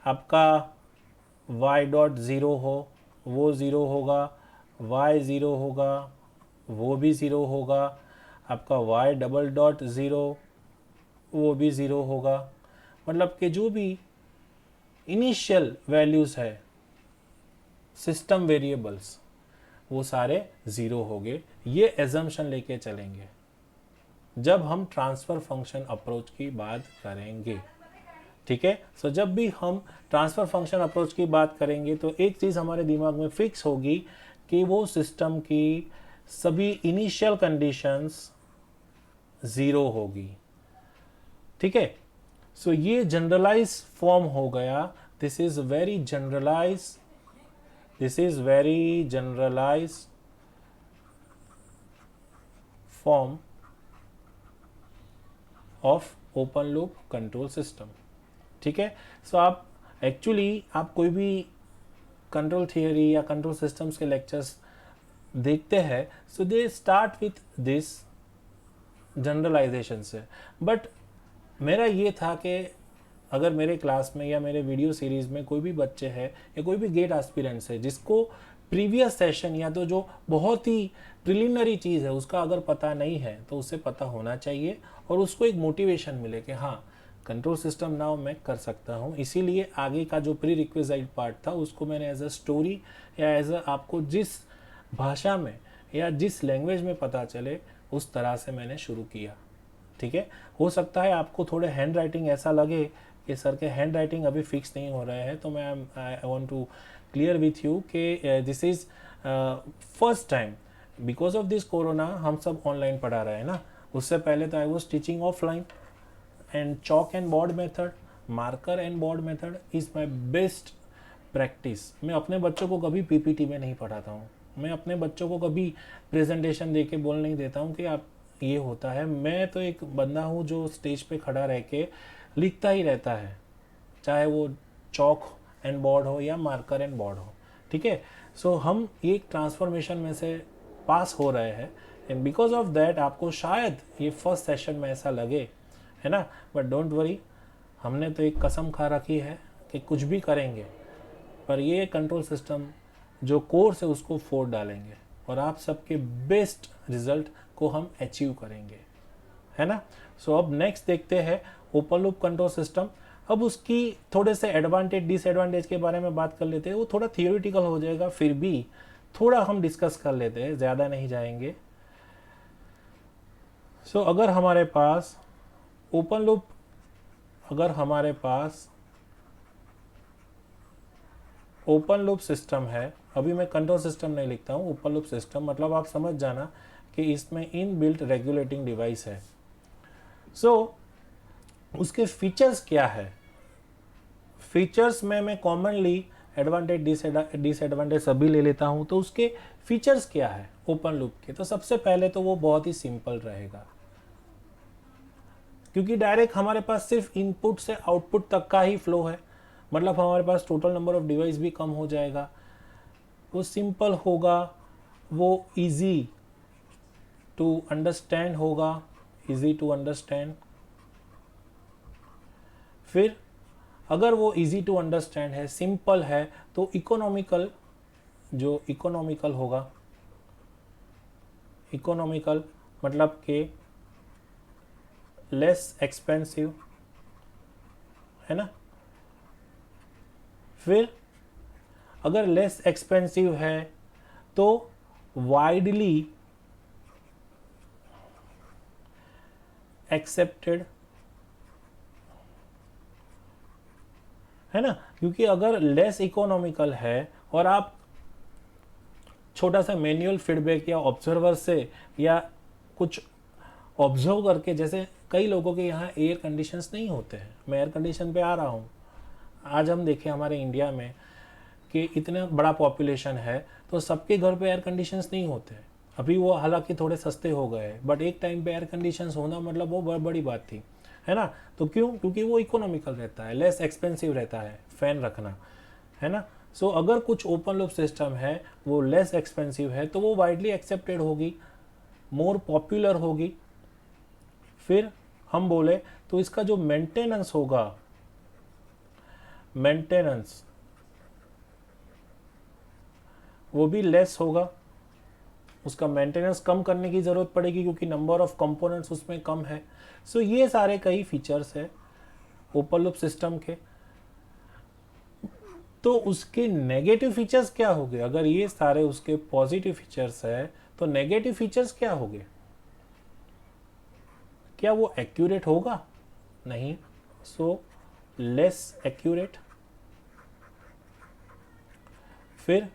आपका y डॉट 0 हो वो 0 होगा, y 0 होगा वो भी 0 होगा, आपका y डबल डॉट 0 वो भी 0 होगा. मतलब कि जो भी इनिशियल वैल्यूज है सिस्टम वेरिएबल्स वो सारे 0 हो गए. ये एजम्पशन लेके चलेंगे जब हम ट्रांसफर फंक्शन अप्रोच की बात करेंगे. ठीक है. सो जब भी हम ट्रांसफर फंक्शन अप्रोच की बात करेंगे तो एक चीज़ हमारे दिमाग में फिक्स होगी कि वो सिस्टम की सभी इनिशियल कंडीशंस 0 होगी. ठीक है. सो ये जनरलाइज फॉर्म हो गया. This is very generalize form of open loop control system. ठीक है. सो आप एक्चुअली आप कोई भी कंट्रोल थियरी या कंट्रोल सिस्टम्स के लेक्चर्स देखते हैं, so they start with this generalization से। बट मेरा ये था कि अगर मेरे क्लास में या मेरे वीडियो सीरीज़ में कोई भी बच्चे हैं या कोई भी गेट एस्पिरेंट्स है जिसको प्रीवियस सेशन या तो जो बहुत ही प्रिलिमिनरी चीज़ है उसका अगर पता नहीं है तो उसे पता होना चाहिए और उसको एक मोटिवेशन मिले कि हाँ कंट्रोल सिस्टम नाउ मैं कर सकता हूँ। इसीलिए आगे का जो प्री रिक्विजाइट पार्ट था उसको मैंने एज अ स्टोरी या एज अ आपको जिस भाषा में या जिस लैंग्वेज में पता चले उस तरह से मैंने शुरू किया। ठीक है, हो सकता है आपको थोड़े हैंड राइटिंग ऐसा लगे कि सर के हैंड राइटिंग अभी फिक्स नहीं हो रहे हैं, तो मैं I want to clear with you कि this is first time because of this corona हम सब ऑनलाइन पढ़ा रहे हैं ना। उससे पहले तो I was teaching offline and chalk and board method, marker and board method is my best practice. मैं अपने बच्चों को कभी पीपीटी में नहीं पढ़ाता हूँ, मैं अपने बच्चों को कभी प्रेजेंटेशन दे के बोल नहीं देता हूँ कि आप ये होता है। मैं तो एक बंदा हूँ जो स्टेज पे खड़ा रह के लिखता ही रहता है, चाहे वो चॉक एंड बोर्ड हो या मार्कर एंड बोर्ड हो। ठीक है, सो हम एक ट्रांसफॉर्मेशन में से पास हो रहे हैं एंड बिकॉज ऑफ दैट आपको शायद ये फर्स्ट सेशन में ऐसा लगे, है ना। बट डोंट वरी, हमने तो एक कसम खा रखी है कि कुछ भी करेंगे पर ये कंट्रोल सिस्टम जो कोर्स है उसको फोड़ डालेंगे और आप सबके बेस्ट रिजल्ट को हम अचीव करेंगे, है ना। सो अब नेक्स्ट देखते हैं ओपन लूप कंट्रोल सिस्टम। अब उसकी थोड़े से एडवांटेज डिसएडवांटेज के बारे में बात कर लेते हैं। वो थोड़ा थियोरिटिकल हो जाएगा, फिर भी थोड़ा हम डिस्कस कर लेते हैं, ज़्यादा नहीं जाएंगे। सो अगर हमारे पास ओपन लूप, अगर हमारे पास ओपन लूप सिस्टम है, अभी मैं कंट्रोल सिस्टम नहीं लिखता हूँ, ओपन लूप सिस्टम मतलब आप समझ जाना कि इसमें इन बिल्ट रेगुलेटिंग डिवाइस है। सो उसके फीचर्स क्या है? फीचर्स में मैं कॉमनली एडवांटेज डिसएडवांटेज सभी ले लेता हूँ। तो उसके फीचर्स क्या है ओपन लूप के? तो सबसे पहले तो वो बहुत ही सिंपल रहेगा, क्योंकि डायरेक्ट हमारे पास सिर्फ इनपुट से आउटपुट तक का ही फ्लो है। मतलब हमारे पास टोटल नंबर ऑफ डिवाइस भी कम हो जाएगा, वो सिंपल होगा, वो इजी टू अंडरस्टैंड होगा, इजी टू अंडरस्टैंड। फिर अगर वो इजी टू अंडरस्टैंड है, सिंपल है, तो इकोनॉमिकल, जो इकोनॉमिकल होगा, इकोनॉमिकल मतलब कि लेस एक्सपेंसिव, है ना। फिर अगर लेस एक्सपेंसिव है तो वाइडली एक्सेप्टेड, है ना। क्योंकि अगर लेस इकोनॉमिकल है और आप छोटा सा मैनुअल फीडबैक या ऑब्जर्वर से या कुछ ऑब्जर्व करके, जैसे कई लोगों के यहाँ एयर कंडीशंस नहीं होते हैं, मैं एयर कंडीशन पे आ रहा हूँ। आज हम देखें हमारे इंडिया में कि इतना बड़ा पॉपुलेशन है तो सबके घर पे एयर कंडीशंस नहीं होते हैं। अभी वो हालांकि थोड़े सस्ते हो गए हैं, बट एक टाइम पे एयर कंडीशंस होना मतलब वो बहुत बड़ी बात थी, है ना। तो क्यों? क्योंकि वो इकोनॉमिकल रहता है, लेस एक्सपेंसिव रहता है फैन रखना, है ना। सो अगर कुछ ओपन लूप सिस्टम है वो लेस एक्सपेंसिव है तो वो वाइडली एक्सेप्टेड होगी, मोर पॉपुलर होगी। फिर हम बोले तो इसका जो मेंटेनेंस होगा, मेंटेनेंस वो भी लेस होगा, उसका मेंटेनेंस कम करने की ज़रूरत पड़ेगी क्योंकि नंबर ऑफ कंपोनेंट्स उसमें कम है। सो ये सारे कई फीचर्स है ओपन लूप सिस्टम के। तो उसके नेगेटिव फीचर्स क्या हो गए? अगर ये सारे उसके पॉजिटिव फीचर्स है तो नेगेटिव फीचर्स क्या हो गए? क्या वो एक्यूरेट होगा? नहीं। So less accurate. फिर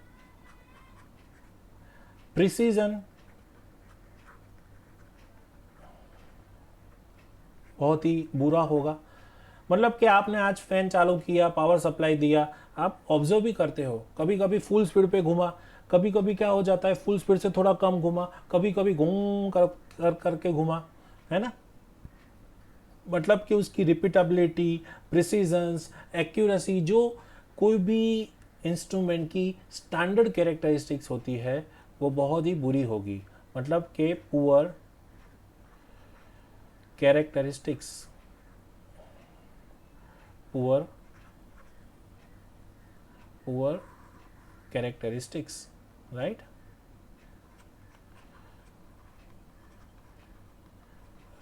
प्रिसीजन बहुत ही बुरा होगा। मतलब कि आपने आज फैन चालू किया, पावर सप्लाई दिया, आप ऑब्जर्व भी करते हो, कभी कभी फुल स्पीड पे घुमा, कभी कभी क्या हो जाता है फुल स्पीड से थोड़ा कम घुमा, कभी कभी घूम करके घुमा, है ना। मतलब कि उसकी रिपीटेबिलिटी, प्रिसीजंस, एक्यूरेसी, जो कोई भी इंस्ट्रूमेंट की स्टैंडर्ड कैरेक्टरिस्टिक्स होती है वो बहुत ही बुरी होगी। मतलब कि poor characteristics, poor characteristics, right.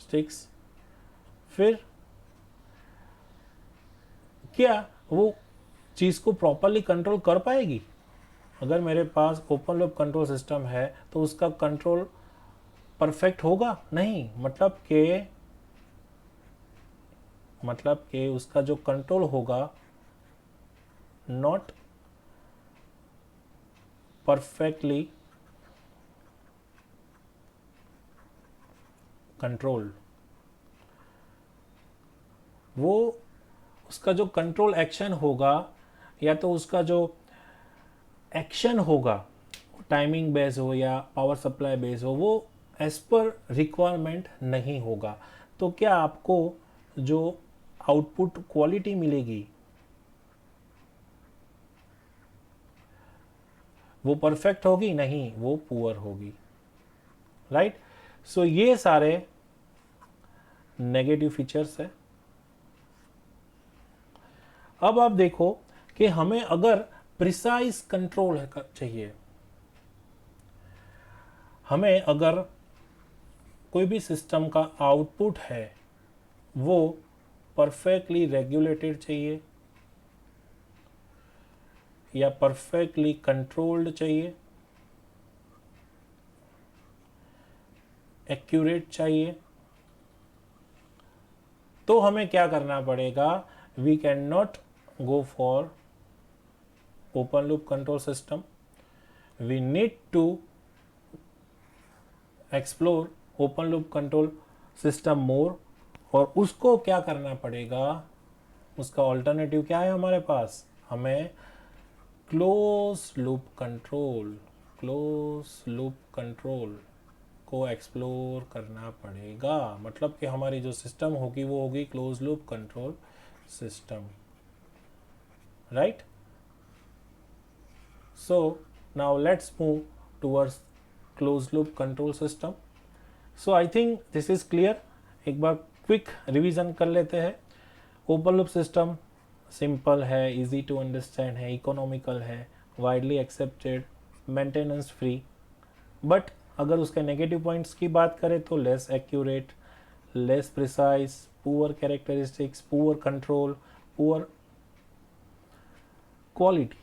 Sticks, फिर क्या वो चीज़ को प्रॉपरली कंट्रोल कर पाएगी? अगर मेरे पास ओपन लूप कंट्रोल सिस्टम है तो उसका कंट्रोल परफेक्ट होगा नहीं, मतलब कि उसका जो कंट्रोल होगा नॉट परफेक्टली कंट्रोल्ड। वो उसका जो कंट्रोल एक्शन होगा या तो उसका जो एक्शन होगा टाइमिंग बेस हो या पावर सप्लाई बेस हो, वो एज पर रिक्वायरमेंट नहीं होगा। तो क्या आपको जो आउटपुट क्वालिटी मिलेगी वो परफेक्ट होगी? नहीं, वो पुअर होगी, राइट। सो ये सारे नेगेटिव फीचर्स है। अब आप देखो कि हमें अगर प्रिसाइज कंट्रोल चाहिए, हमें अगर कोई भी सिस्टम का आउटपुट है वो परफेक्टली रेगुलेटेड चाहिए या परफेक्टली कंट्रोल्ड चाहिए, एक्यूरेट चाहिए, तो हमें क्या करना पड़ेगा? We can not go for open loop control system, we need to explore open loop control system more. और उसको क्या करना पड़ेगा? उसका ऑल्टरनेटिव क्या है हमारे पास? हमें क्लोज लूप कंट्रोल को एक्सप्लोर करना पड़ेगा। मतलब कि हमारी जो सिस्टम होगी वो होगी close loop control system, right. So now let's move towards close loop control system. So I think this is clear. एक बार क्विक रिवीजन कर लेते हैं। ओपन लूप सिस्टम सिंपल है, इजी टू अंडरस्टैंड है, इकोनॉमिकल है, widely accepted, maintenance free. But अगर उसके negative points की बात करें तो less accurate, less precise, poor characteristics, poor control, poor quality.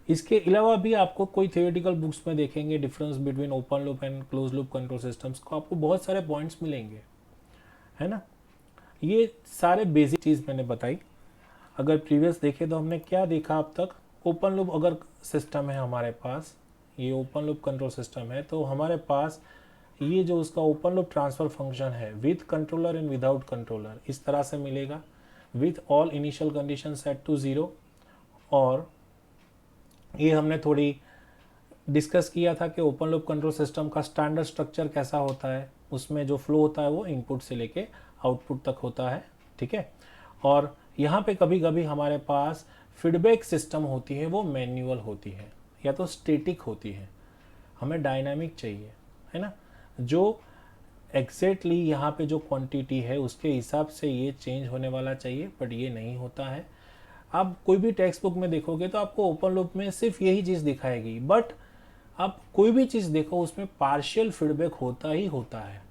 इसके अलावा भी आपको कोई थियोरेटिकल बुक्स में देखेंगे difference between open loop and close loop control systems को, आपको बहुत सारे पॉइंट्स मिलेंगे, है ना। ये सारे बेसिक चीज़ मैंने बताई। अगर प्रीवियस देखे तो हमने क्या देखा अब तक? ओपन लूप अगर सिस्टम है हमारे पास, ये ओपन लूप कंट्रोल सिस्टम है, तो हमारे पास ये जो उसका ओपन लूप ट्रांसफर फंक्शन है with controller and without controller इस तरह से मिलेगा, with all initial condition set to 0। और ये हमने थोड़ी डिस्कस किया था कि ओपन लूप कंट्रोल सिस्टम का स्टैंडर्ड स्ट्रक्चर कैसा होता है, उसमें जो फ्लो होता है वो इनपुट से लेके आउटपुट तक होता है, ठीक है। और यहाँ पे कभी कभी हमारे पास फीडबैक सिस्टम होती है, वो मैन्युअल होती है या तो स्टैटिक होती है, हमें डायनामिक चाहिए, है ना, जो एग्जैक्टली यहाँ पे जो क्वांटिटी है उसके हिसाब से ये चेंज होने वाला चाहिए, बट ये नहीं होता है। आप कोई भी टेक्स्ट बुक में देखोगे तो आपको ओपन लूप में सिर्फ यही चीज़ दिखाएगी, बट आप कोई भी चीज़ देखो उसमें पार्शियल फीडबैक होता ही होता है।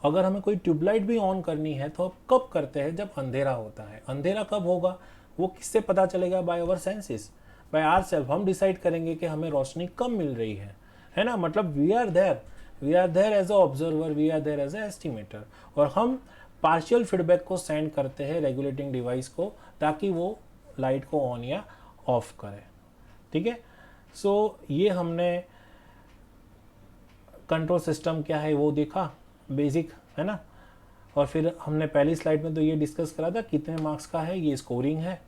अगर हमें कोई ट्यूबलाइट भी ऑन करनी है तो आप कब करते हैं? जब अंधेरा होता है। अंधेरा कब होगा? वो किससे पता चलेगा? By our senses, by our self. हम डिसाइड करेंगे कि हमें रोशनी कम मिल रही है ना। मतलब we are there as a observer, we are there as a estimator, और हम पार्शियल फीडबैक को सेंड करते हैं रेगुलेटिंग डिवाइस को, ताकि वो लाइट को ऑन या ऑफ करे, ठीक है। सो ये हमने कंट्रोल सिस्टम क्या है वो देखा, बेसिक, है ना। और फिर हमने पहली स्लाइड में तो ये डिस्कस करा था कितने मार्क्स का है, ये स्कोरिंग है,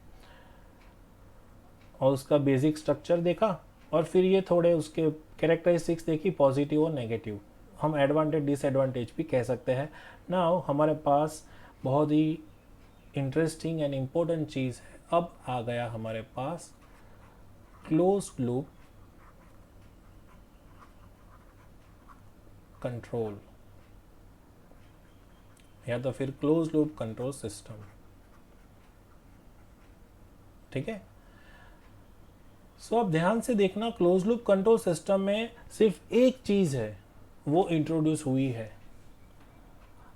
और उसका बेसिक स्ट्रक्चर देखा। और फिर ये थोड़े उसके कैरेक्टरिस्टिक्स देखी, पॉजिटिव और नेगेटिव, हम एडवांटेज डिसएडवांटेज भी कह सकते हैं। नाउ हमारे पास बहुत ही इंटरेस्टिंग एंड इम्पोर्टेंट चीज़ है, अब आ गया हमारे पास क्लोज लूप कंट्रोल। या तो फिर क्लोज लूप कंट्रोल सिस्टम। ठीक है, सो अब ध्यान से देखना, क्लोज लूप कंट्रोल सिस्टम में सिर्फ एक चीज है वो इंट्रोड्यूस हुई है,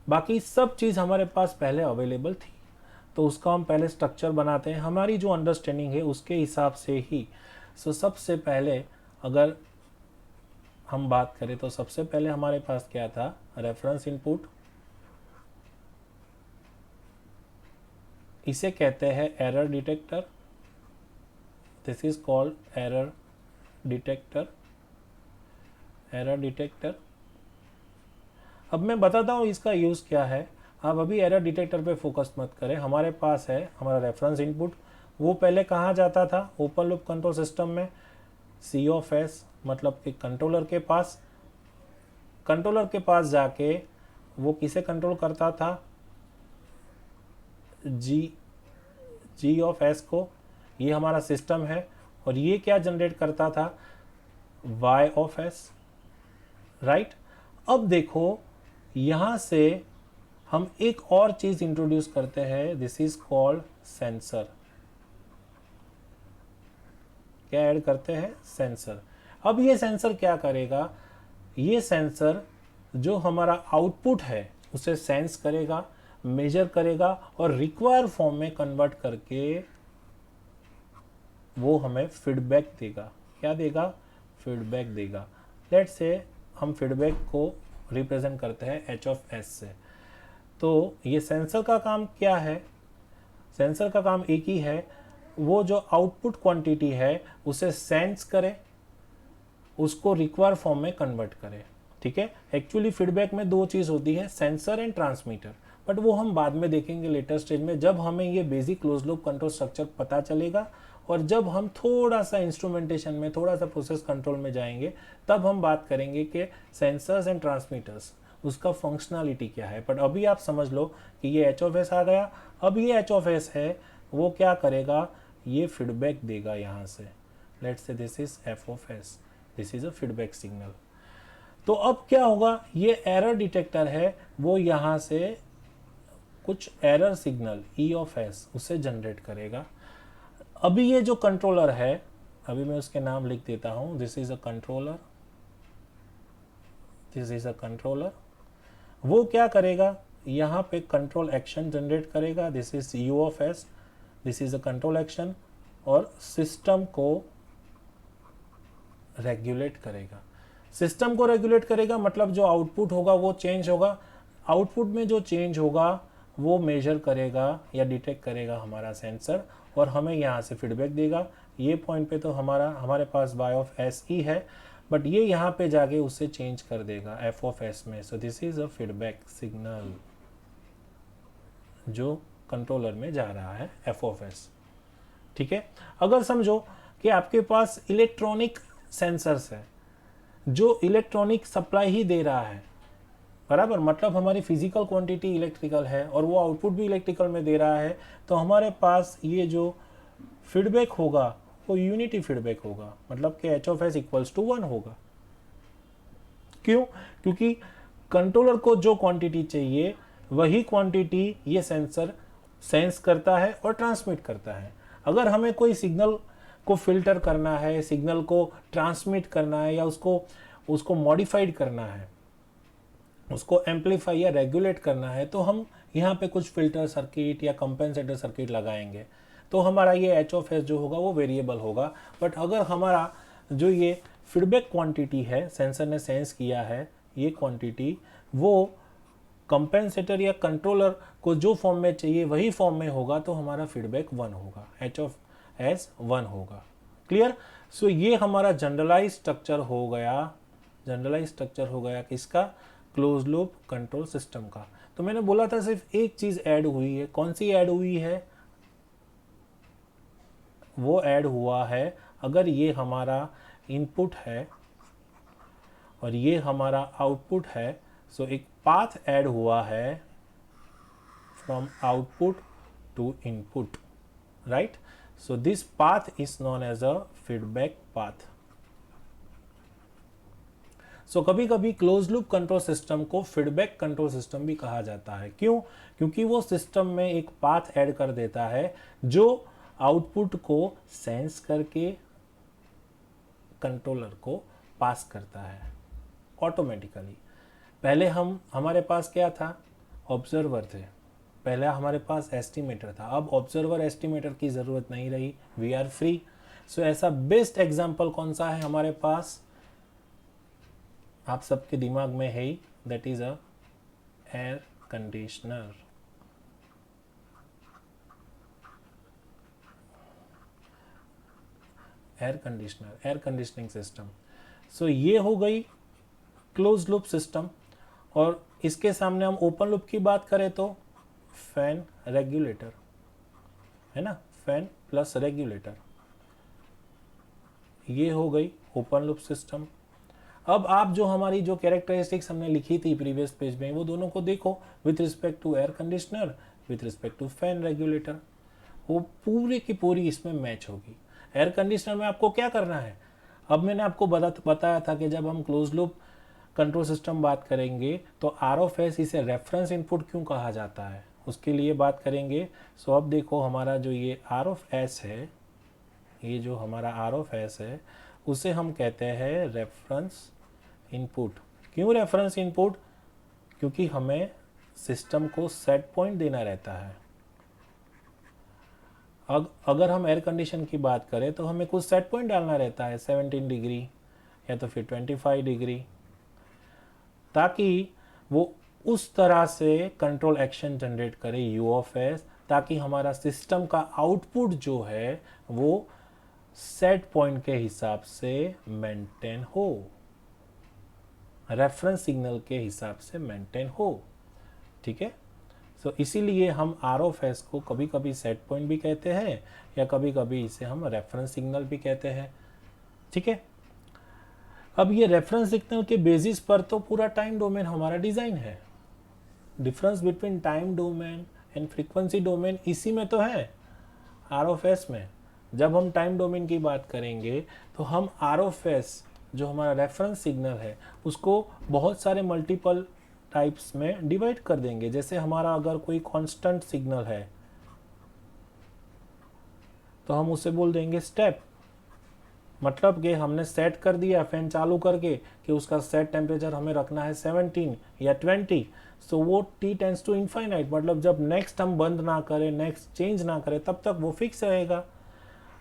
बाकी सब चीज हमारे पास पहले अवेलेबल थी। तो उसका हम पहले स्ट्रक्चर बनाते हैं, हमारी जो अंडरस्टैंडिंग है उसके हिसाब से ही। सो सबसे पहले अगर हम बात करें तो सबसे पहले हमारे पास क्या था, रेफरेंस इनपुट, इसे कहते हैं error detector. This is called error detector, error detector. अब मैं बताता हूँ इसका यूज़ क्या है। आप अभी एरर डिटेक्टर पे फोकस मत करें, हमारे पास है हमारा रेफरेंस इनपुट। वो पहले कहाँ जाता था ओपन लूप कंट्रोल सिस्टम में, सी ऑफ एस मतलब कि कंट्रोलर के पास। कंट्रोलर के पास जाके वो किसे कंट्रोल करता था, जी ऑफ एस को। ये हमारा सिस्टम है और ये क्या जनरेट करता था, वाई ऑफ एस, राइट। अब देखो यहाँ से हम एक और चीज इंट्रोड्यूस करते हैं, दिस इज कॉल्ड सेंसर। क्या ऐड करते हैं, सेंसर। अब ये सेंसर क्या करेगा, ये सेंसर जो हमारा आउटपुट है उसे सेंस करेगा, मेजर करेगा और रिक्वायर फॉर्म में कन्वर्ट करके वो हमें फीडबैक देगा। क्या देगा, फीडबैक देगा। लेट्स से हम फीडबैक को रिप्रेजेंट करते हैं एच ऑफ एस से। तो ये सेंसर का काम क्या है, सेंसर का काम एक ही है, वो जो आउटपुट क्वांटिटी है उसे सेंस करे, उसको रिक्वायर फॉर्म में कन्वर्ट करे। ठीक है, एक्चुअली फीडबैक में दो चीज़ होती है, सेंसर एंड ट्रांसमीटर, बट वो हम बाद में देखेंगे लेटर स्टेज में, जब हमें ये basic close loop control structure पता चलेगा और जब हम थोड़ा सा इंस्ट्रूमेंटेशन में, थोड़ा सा प्रोसेस कंट्रोल में जाएंगे, तब हम बात करेंगे कि सेंसर्स एंड ट्रांसमीटर्स उसका फंक्शनलिटी क्या है। बट अभी आप समझ लो कि ये एच ऑफ एस आ गया। अब ये एच ऑफ एस है, वो क्या करेगा, ये फीडबैक देगा यहाँ से। Let's say this is F of S, this is a feedback signal. तो अब क्या होगा, ये एरर डिटेक्टर है, वो यहाँ से कुछ error signal E of S उसे जनरेट करेगा। अभी ये जो कंट्रोलर है, अभी मैं उसके नाम लिख देता हूँ, this is a controller, this is a controller. वो क्या करेगा, यहाँ पे कंट्रोल एक्शन जनरेट करेगा, this is you of S, this is a control action, और सिस्टम को रेगुलेट करेगा। सिस्टम को रेगुलेट करेगा मतलब जो आउटपुट होगा वो चेंज होगा, आउटपुट में जो चेंज होगा वो मेजर करेगा या डिटेक्ट करेगा हमारा सेंसर और हमें यहाँ से फीडबैक देगा। ये पॉइंट पे तो हमारे पास वाई ऑफ एस ही है, बट ये यहाँ पे जाके उससे चेंज कर देगा एफ ऑफ एस में। सो this is a feedback signal जो कंट्रोलर में जा रहा है, एफ ऑफ एस। ठीक है, अगर समझो कि आपके पास इलेक्ट्रॉनिक सेंसर्स है जो इलेक्ट्रॉनिक सप्लाई ही दे रहा है, बराबर, मतलब हमारी फिजिकल क्वांटिटी इलेक्ट्रिकल है और वो आउटपुट भी इलेक्ट्रिकल में दे रहा है, तो हमारे पास ये जो फीडबैक होगा वो यूनिटी फीडबैक होगा, मतलब कि H of S equals to 1 होगा। क्यों, क्योंकि कंट्रोलर को जो क्वांटिटी चाहिए वही क्वांटिटी ये सेंसर सेंस करता है और ट्रांसमिट करता है। अगर हमें कोई सिग्नल को फिल्टर करना है, सिग्नल को ट्रांसमिट करना है या उसको मॉडिफाइड करना है, उसको एम्पलीफाई या रेगुलेट करना है, तो हम यहाँ पे कुछ फिल्टर सर्किट या कंपेंसेटर सर्किट लगाएंगे, तो हमारा ये एच ऑफ एस जो होगा वो वेरिएबल होगा। बट अगर हमारा जो ये फीडबैक क्वांटिटी है, सेंसर ने सेंस किया है ये क्वांटिटी, वो कंपेंसेटर या कंट्रोलर को जो फॉर्म में चाहिए वही फॉर्म में होगा, तो हमारा फीडबैक 1 होगा, एच ऑफ एस 1 होगा। क्लियर। सो ये हमारा जनरलाइज स्ट्रक्चर हो गया, जनरलाइज स्ट्रक्चर हो गया किसका, क्लोज लूप कंट्रोल सिस्टम का। तो मैंने बोला था सिर्फ एक चीज ऐड हुई है, कौन सी ऐड हुई है, वो ऐड हुआ है, अगर ये हमारा इनपुट है और ये हमारा आउटपुट है, सो एक पाथ ऐड हुआ है from output to input, right. So this path is known as a feedback path. So कभी कभी क्लोज लूप कंट्रोल सिस्टम को फीडबैक कंट्रोल सिस्टम भी कहा जाता है। क्यों? क्योंकि वो सिस्टम में एक पाथ ऐड कर देता है जो आउटपुट को सेंस करके कंट्रोलर को पास करता है ऑटोमेटिकली। पहले हमारे पास क्या था? ऑब्जर्वर थे। पहले हमारे पास एस्टिमेटर था। अब ऑब्जर्वर एस्टिमेटर की ज़रूरत नहीं रही, वी आर फ्री। सो ऐसा बेस्ट एग्जाम्पल कौन सा है हमारे पास? आप सबके दिमाग में है ही, that is a air conditioner. Air conditioning system. So ये हो गई क्लोज लूप सिस्टम। और इसके सामने हम ओपन लूप की बात करें तो फैन रेगुलेटर है ना, फैन प्लस रेगुलेटर, ये हो गई ओपन लूप सिस्टम। अब आप जो हमारी जो कैरेक्टरिस्टिक्स हमने लिखी थी प्रीवियस पेज में, वो दोनों को देखो with respect to air conditioner, with respect to fan regulator, वो पूरी की पूरी इसमें मैच होगी। एयर कंडीशनर में आपको क्या करना है? अब मैंने आपको बताया था कि जब हम क्लोज लूप कंट्रोल सिस्टम बात करेंगे तो आर ऑफ एस इसे रेफरेंस इनपुट क्यों कहा जाता है, उसके लिए बात करेंगे। सो अब देखो हमारा जो ये आर ऑफ एस है, ये जो हमारा आर ऑफ एस है उसे हम कहते हैं रेफरेंस इनपुट। क्यों रेफरेंस इनपुट? क्योंकि हमें सिस्टम को सेट पॉइंट देना रहता है। अगर हम एयर कंडीशन की बात करें तो हमें कुछ सेट पॉइंट डालना रहता है, 17 डिग्री या तो फिर 25 डिग्री, ताकि वो उस तरह से कंट्रोल एक्शन जनरेट करे यू ऑफ एस, ताकि हमारा सिस्टम का आउटपुट जो है वो सेट पॉइंट के हिसाब से मेंटेन हो, रेफरेंस सिग्नल के हिसाब से मेंटेन हो। ठीक है। सो इसीलिए हम आर ऑफ एस को कभी कभी सेट पॉइंट भी कहते हैं या कभी कभी इसे हम रेफरेंस सिग्नल भी कहते हैं। ठीक है। अब ये रेफरेंस सिग्नल के बेसिस पर तो पूरा टाइम डोमेन हमारा डिजाइन है। Difference between time domain and frequency domain इसी में तो है, आर ऑफ एस में। जब हम टाइम डोमेन की बात करेंगे तो हम आर ऑफ एस जो हमारा रेफरेंस सिग्नल है उसको बहुत सारे मल्टीपल टाइप्स में डिवाइड कर देंगे। जैसे हमारा अगर कोई कांस्टेंट सिग्नल है तो हम उसे बोल देंगे स्टेप, मतलब कि हमने सेट कर दिया फैन चालू करके कि उसका सेट टेम्परेचर हमें रखना है 17 या 20। सो वो t टेंड्स टू इनफाइनाइट, मतलब जब नेक्स्ट हम बंद ना करें, नेक्स्ट चेंज ना करें, तब तक वो फिक्स रहेगा।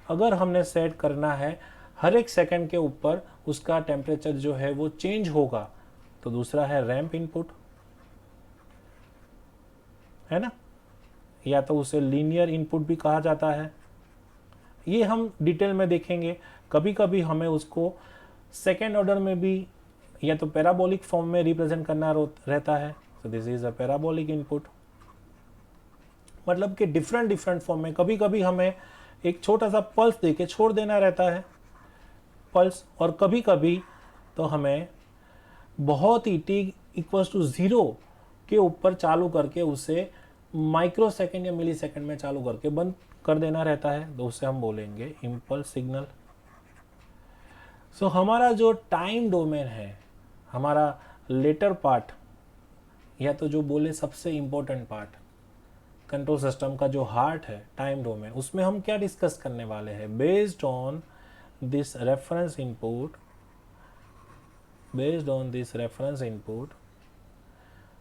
अगर हमने सेट करना है हर एक सेकंड के ऊपर उसका टेम्परेचर जो है वो चेंज होगा, तो दूसरा है रैंप इनपुट, है ना, या तो उसे लीनियर इनपुट भी कहा जाता है। ये हम डिटेल में देखेंगे। कभी कभी हमें उसको सेकेंड ऑर्डर में भी या तो पैराबोलिक फॉर्म में रिप्रेजेंट करना रहता है। So this is a parabolic input, मतलब कि डिफरेंट फॉर्म में। कभी कभी हमें एक छोटा सा पल्स देके छोड़ देना रहता है पल्स, और कभी कभी तो हमें बहुत ही t इक्वल्स टू 0 के ऊपर चालू करके उसे माइक्रो सेकेंड या मिली सेकेंड में चालू करके बंद कर देना रहता है, तो उसे हम बोलेंगे इम्पल्स सिग्नल। सो हमारा जो टाइम डोमेन है, हमारा लेटर पार्ट, या तो जो बोले सबसे इंपॉर्टेंट पार्ट कंट्रोल सिस्टम का जो हार्ट है टाइम डोमेन, उसमें हम क्या डिस्कस करने वाले हैं? Based on this reference input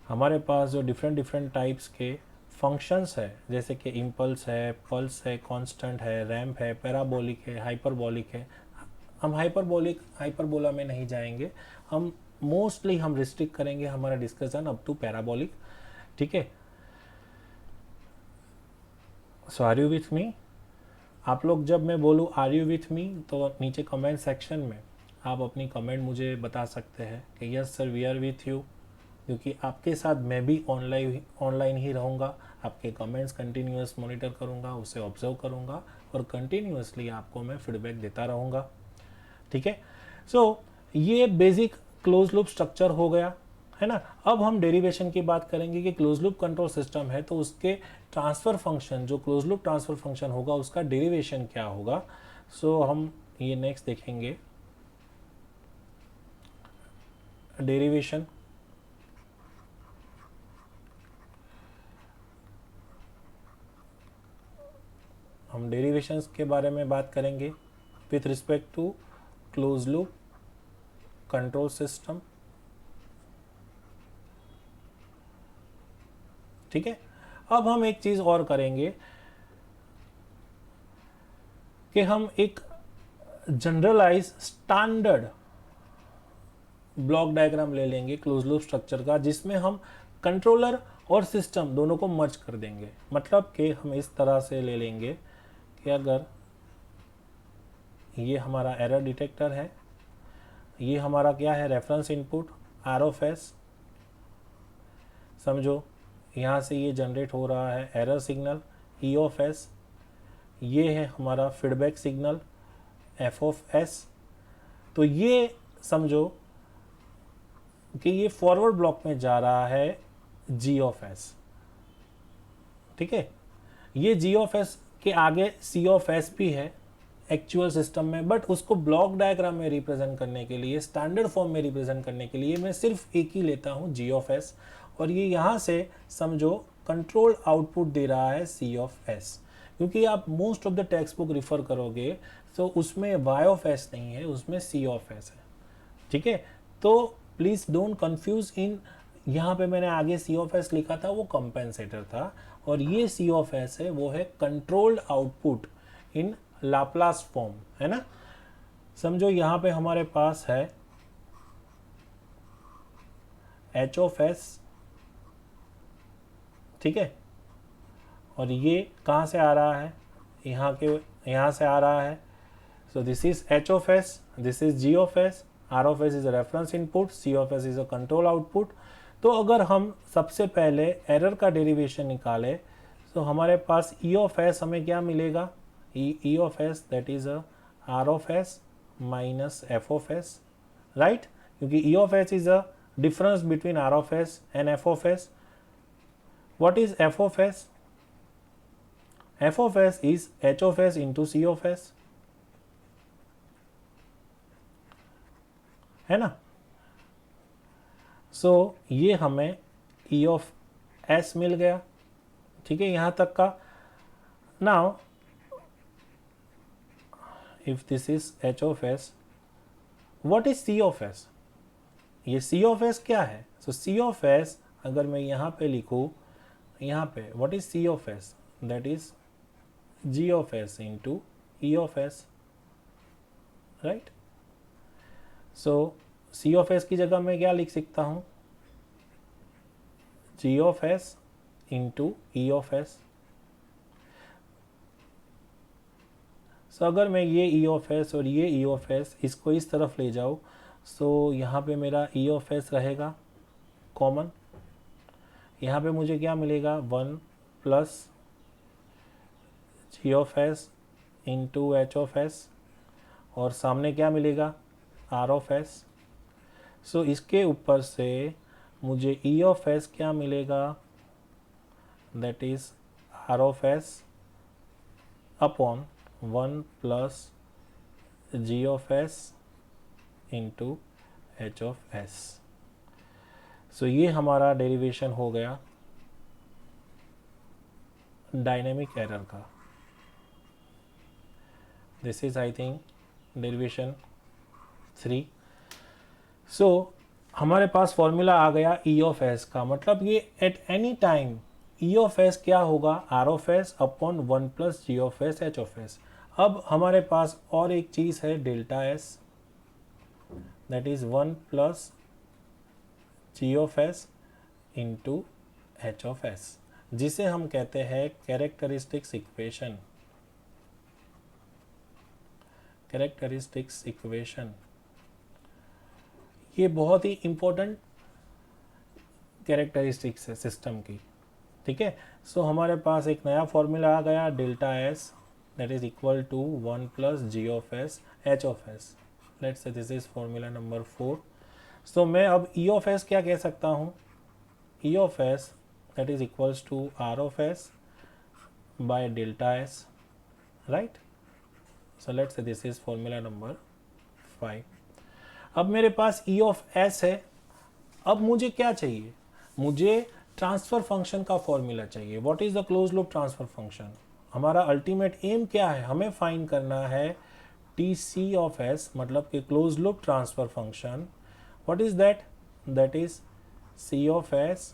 हमारे पास जो डिफरेंट टाइप्स के फंक्शंस है, जैसे कि इम्पल्स है, पल्स है, कांस्टेंट है, रैंप है, पैराबोलिक है, हाइपरबोलिक है। हम हाइपरबोला में नहीं जाएंगे, हम मोस्टली हम रिस्ट्रिक्ट करेंगे हमारा डिस्कशन अप टू पैराबोलिक। ठीक है। So are you with me? आप लोग जब मैं बोलूँ आर यू विथ मी तो नीचे कमेंट सेक्शन में आप अपनी कमेंट मुझे बता सकते हैं कि yes sir we are with you, क्योंकि आपके साथ मैं भी ऑनलाइन ही रहूँगा। आपके कमेंट्स कंटिन्यूअस मॉनिटर करूँगा, उसे ऑब्जर्व करूँगा और कंटिन्यूअसली आपको मैं फीडबैक देता रहूँगा। ठीक है। सो ये बेसिक क्लोज लूप स्ट्रक्चर हो गया, है ना। अब हम डेरिवेशन की बात करेंगे कि क्लोज लूप कंट्रोल सिस्टम है तो उसके ट्रांसफर फंक्शन, जो क्लोज लूप ट्रांसफर फंक्शन होगा उसका डेरिवेशन क्या होगा। सो हम ये नेक्स्ट देखेंगे। डेरिवेशन, हम डेरिवेशंस के बारे में बात करेंगे with respect to close loop control system. ठीक है, अब हम एक चीज और करेंगे कि हम एक जनरलाइज स्टैंडर्ड ब्लॉक डायग्राम ले लेंगे क्लोज लूप स्ट्रक्चर का, जिसमें हम कंट्रोलर और सिस्टम दोनों को मर्ज कर देंगे। मतलब कि हम इस तरह से ले लेंगे कि अगर ये हमारा एरर डिटेक्टर है, ये हमारा क्या है, reference input R of S, समझो यहाँ से ये जनरेट हो रहा है error signal E of S, ये है हमारा feedback signal F of S. तो ये समझो कि ये फॉरवर्ड ब्लॉक में जा रहा है जी ऑफ एस। ठीक है, ये जी ऑफ एस के आगे सी ऑफ एस भी है एक्चुअल सिस्टम में, बट उसको ब्लॉक डायग्राम में रिप्रेजेंट करने के लिए, स्टैंडर्ड फॉर्म में रिप्रेजेंट करने के लिए मैं सिर्फ एक ही लेता हूँ जी ऑफ एस, और ये यहाँ से समझो कंट्रोल आउटपुट दे रहा है सी ऑफ एस। क्योंकि आप most of the text book refer करोगे तो उसमें वाई ऑफ एस नहीं है, उसमें सी ऑफ एस है। ठीक है, तो प्लीज डोंट कंफ्यूज इन, यहाँ पे मैंने आगे सी ऑफ एस लिखा था वो कंपेंसेटर था, और ये सी ऑफ एस है वो है कंट्रोल्ड आउटपुट इन लाप्लास फॉर्म, है ना। समझो यहाँ पे हमारे पास है एच ऑफ एस, ठीक है, और ये कहाँ से आ रहा है, यहाँ से आ रहा है। So this is H of S, this is G of S, R of S is a reference input, C of S is a control output. तो अगर हम सबसे पहले एरर का डेरिवेशन निकालें तो हमारे पास ई ऑफ एस हमें क्या मिलेगा, E of S that is a R of S minus F of S, right, क्योंकि E of S is a difference between R of S and F of S. What is f of s? f of s is h of s into c of s, है ना। सो ये हमें e of s मिल गया, ठीक है, यहां तक का। Now if this is h of s, what is c of s? ये c of s क्या है? सो c of s अगर मैं यहां पे लिखूं, यहाँ पे what is c of s, that is g of s into e of s, right? so c of s की जगह मैं क्या लिख सकता हूँ, g of s into e of s। so अगर मैं ये e of s और ये e of s इसको इस तरफ ले जाऊँ, so यहाँ पे मेरा e of s रहेगा कॉमन, यहाँ पे मुझे क्या मिलेगा, 1 plus G of S into H of S, और सामने क्या मिलेगा, आर ऑफ एस। सो इसके ऊपर से मुझे ई ऑफ एस क्या मिलेगा, that is R of S upon 1 plus G of S into H of S. So ये हमारा डेरिवेशन हो गया डायनेमिक एरर का। This is I think derivation 3। So हमारे पास फॉर्मूला आ गया ई ऑफ एस का, मतलब ये at any time E of S क्या होगा, R of S upon 1 plus G of S H of S. अब हमारे पास और एक चीज है delta S, that is 1 plus G of S into H of S, जिसे हम कहते हैं कैरेक्टरिस्टिक्स इक्वेशन। कैरेक्टरिस्टिक्स इक्वेशन ये बहुत ही इंपॉर्टेंट कैरेक्टरिस्टिक्स है सिस्टम की, ठीक है। सो हमारे पास एक नया फॉर्मूला आ गया, delta S that is equal to 1 plus G of S H of S. Let's say this is formula number 4। So मैं अब ई ऑफ एस क्या कह सकता हूँ, E of S that is equals to R of S by delta S, right. So let's say this is formula number 5। अब मेरे पास ई of S है अब मुझे क्या चाहिए, मुझे ट्रांसफर फंक्शन का फॉर्मूला चाहिए। What is the close loop transfer function? हमारा अल्टीमेट एम क्या है, हमें फाइंड करना है टी सी ऑफ एस, मतलब कि close loop transfer function. What is that? That is C of S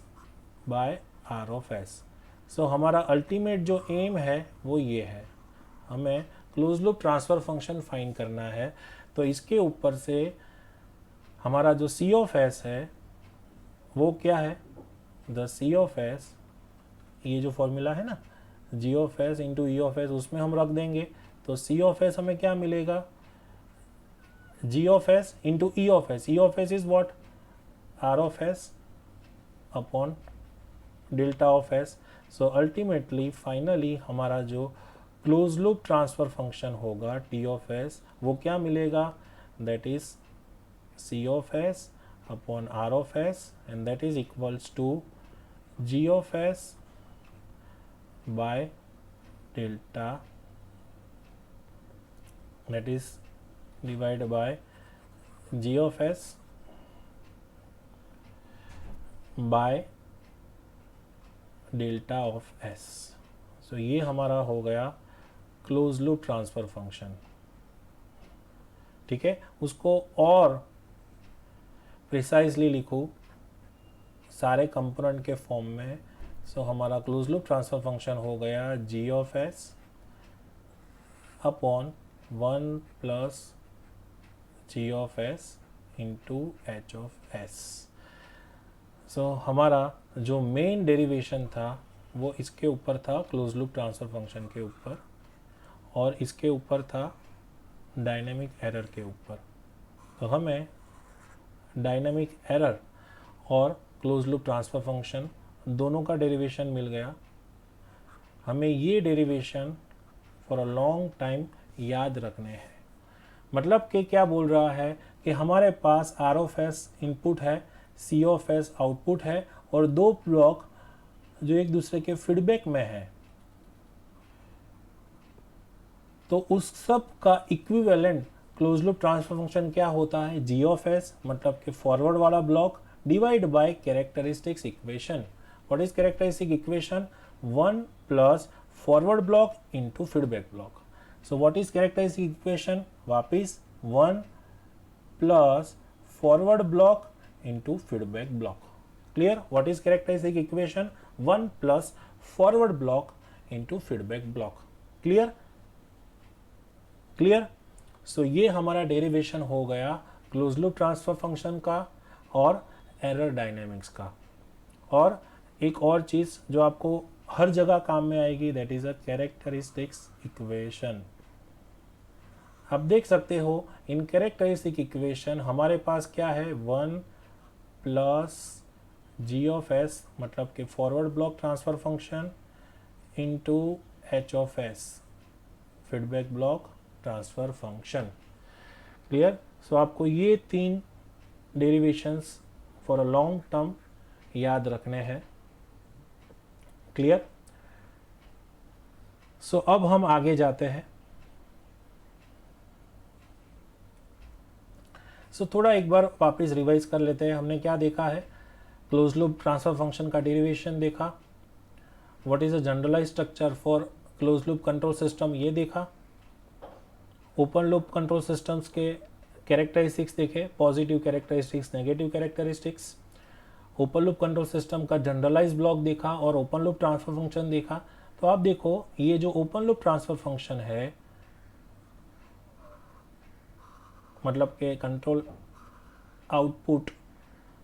by R of S. So हमारा ultimate जो एम है वो ये है, हमें close loop transfer function find करना है। तो इसके ऊपर से हमारा जो सी ऑफ एस है वो क्या है, द सी ऑफ एस, ये जो फॉर्मूला है ना G of S into E of S, उसमें हम रख देंगे। तो सी ऑफ एस हमें क्या मिलेगा, G of S into E of S. E of S is what, R of S upon delta of S. So ultimately finally हमारा जो क्लोज लूप ट्रांसफर फंक्शन होगा टी ऑफ एस, वो क्या मिलेगा, that is C of S upon R of S, and that is equals to G of S by delta, that is divided by g of s by delta of s। so ये हमारा हो गया close loop transfer function. ठीक है, उसको और precisely लिखूँ सारे कंपोनेंट के फॉर्म में। सो हमारा क्लोज लूप ट्रांसफर फंक्शन हो गया G of S upon 1 plus G of S into H of S. So हमारा जो मेन डेरिवेशन था वो इसके ऊपर था, क्लोज लूप ट्रांसफर फंक्शन के ऊपर, और इसके ऊपर था डायनेमिक एरर के ऊपर। तो हमें डायनेमिक एरर और क्लोज लूप ट्रांसफर फंक्शन दोनों का डेरिवेशन मिल गया। हमें ये derivation for a long time याद रखने हैं। मतलब कि क्या बोल रहा है कि हमारे पास आर ऑफ एस इनपुट है, सी ऑफ एस आउटपुट है, और दो ब्लॉक जो एक दूसरे के फीडबैक में है। तो उस सब का equivalent close loop transfer function क्या होता है, जी ऑफ एस, मतलब कि फॉरवर्ड वाला block divide by characteristics equation. What is characteristic equation? 1 plus forward block into feedback block. So what is characteristic equation? वापिस 1 plus forward block into feedback block. Clear? What is characteristic equation? 1 plus forward block into feedback block. Clear? Clear? So ये हमारा derivation हो गया close loop transfer function का और error dynamics का। और एक और चीज़ जो आपको हर जगह काम में आएगी, that is a characteristics equation. आप देख सकते हो इन कैरेक्टरिस्टिक इक्वेशन हमारे पास क्या है, 1 प्लस जी ऑफ एस, मतलब कि forward block transfer function, into H of S, feedback block transfer function. Clear? So आपको ये 3 derivations for a long term याद रखने हैं। क्लियर? सो अब हम आगे जाते हैं। सो थोड़ा एक बार वापस रिवाइज कर लेते हैं। हमने क्या देखा है, क्लोज लूप ट्रांसफर फंक्शन का डेरिवेशन देखा, what is a generalize structure for close loop control system ये देखा, ओपन लूप कंट्रोल सिस्टम्स के कैरेक्टरिस्टिक्स देखे, positive characteristics, negative characteristics, open loop control system का जनरलाइज ब्लॉक देखा और ओपन लूप ट्रांसफर फंक्शन देखा। तो आप देखो ये जो ओपन लूप ट्रांसफर फंक्शन है, मतलब के control output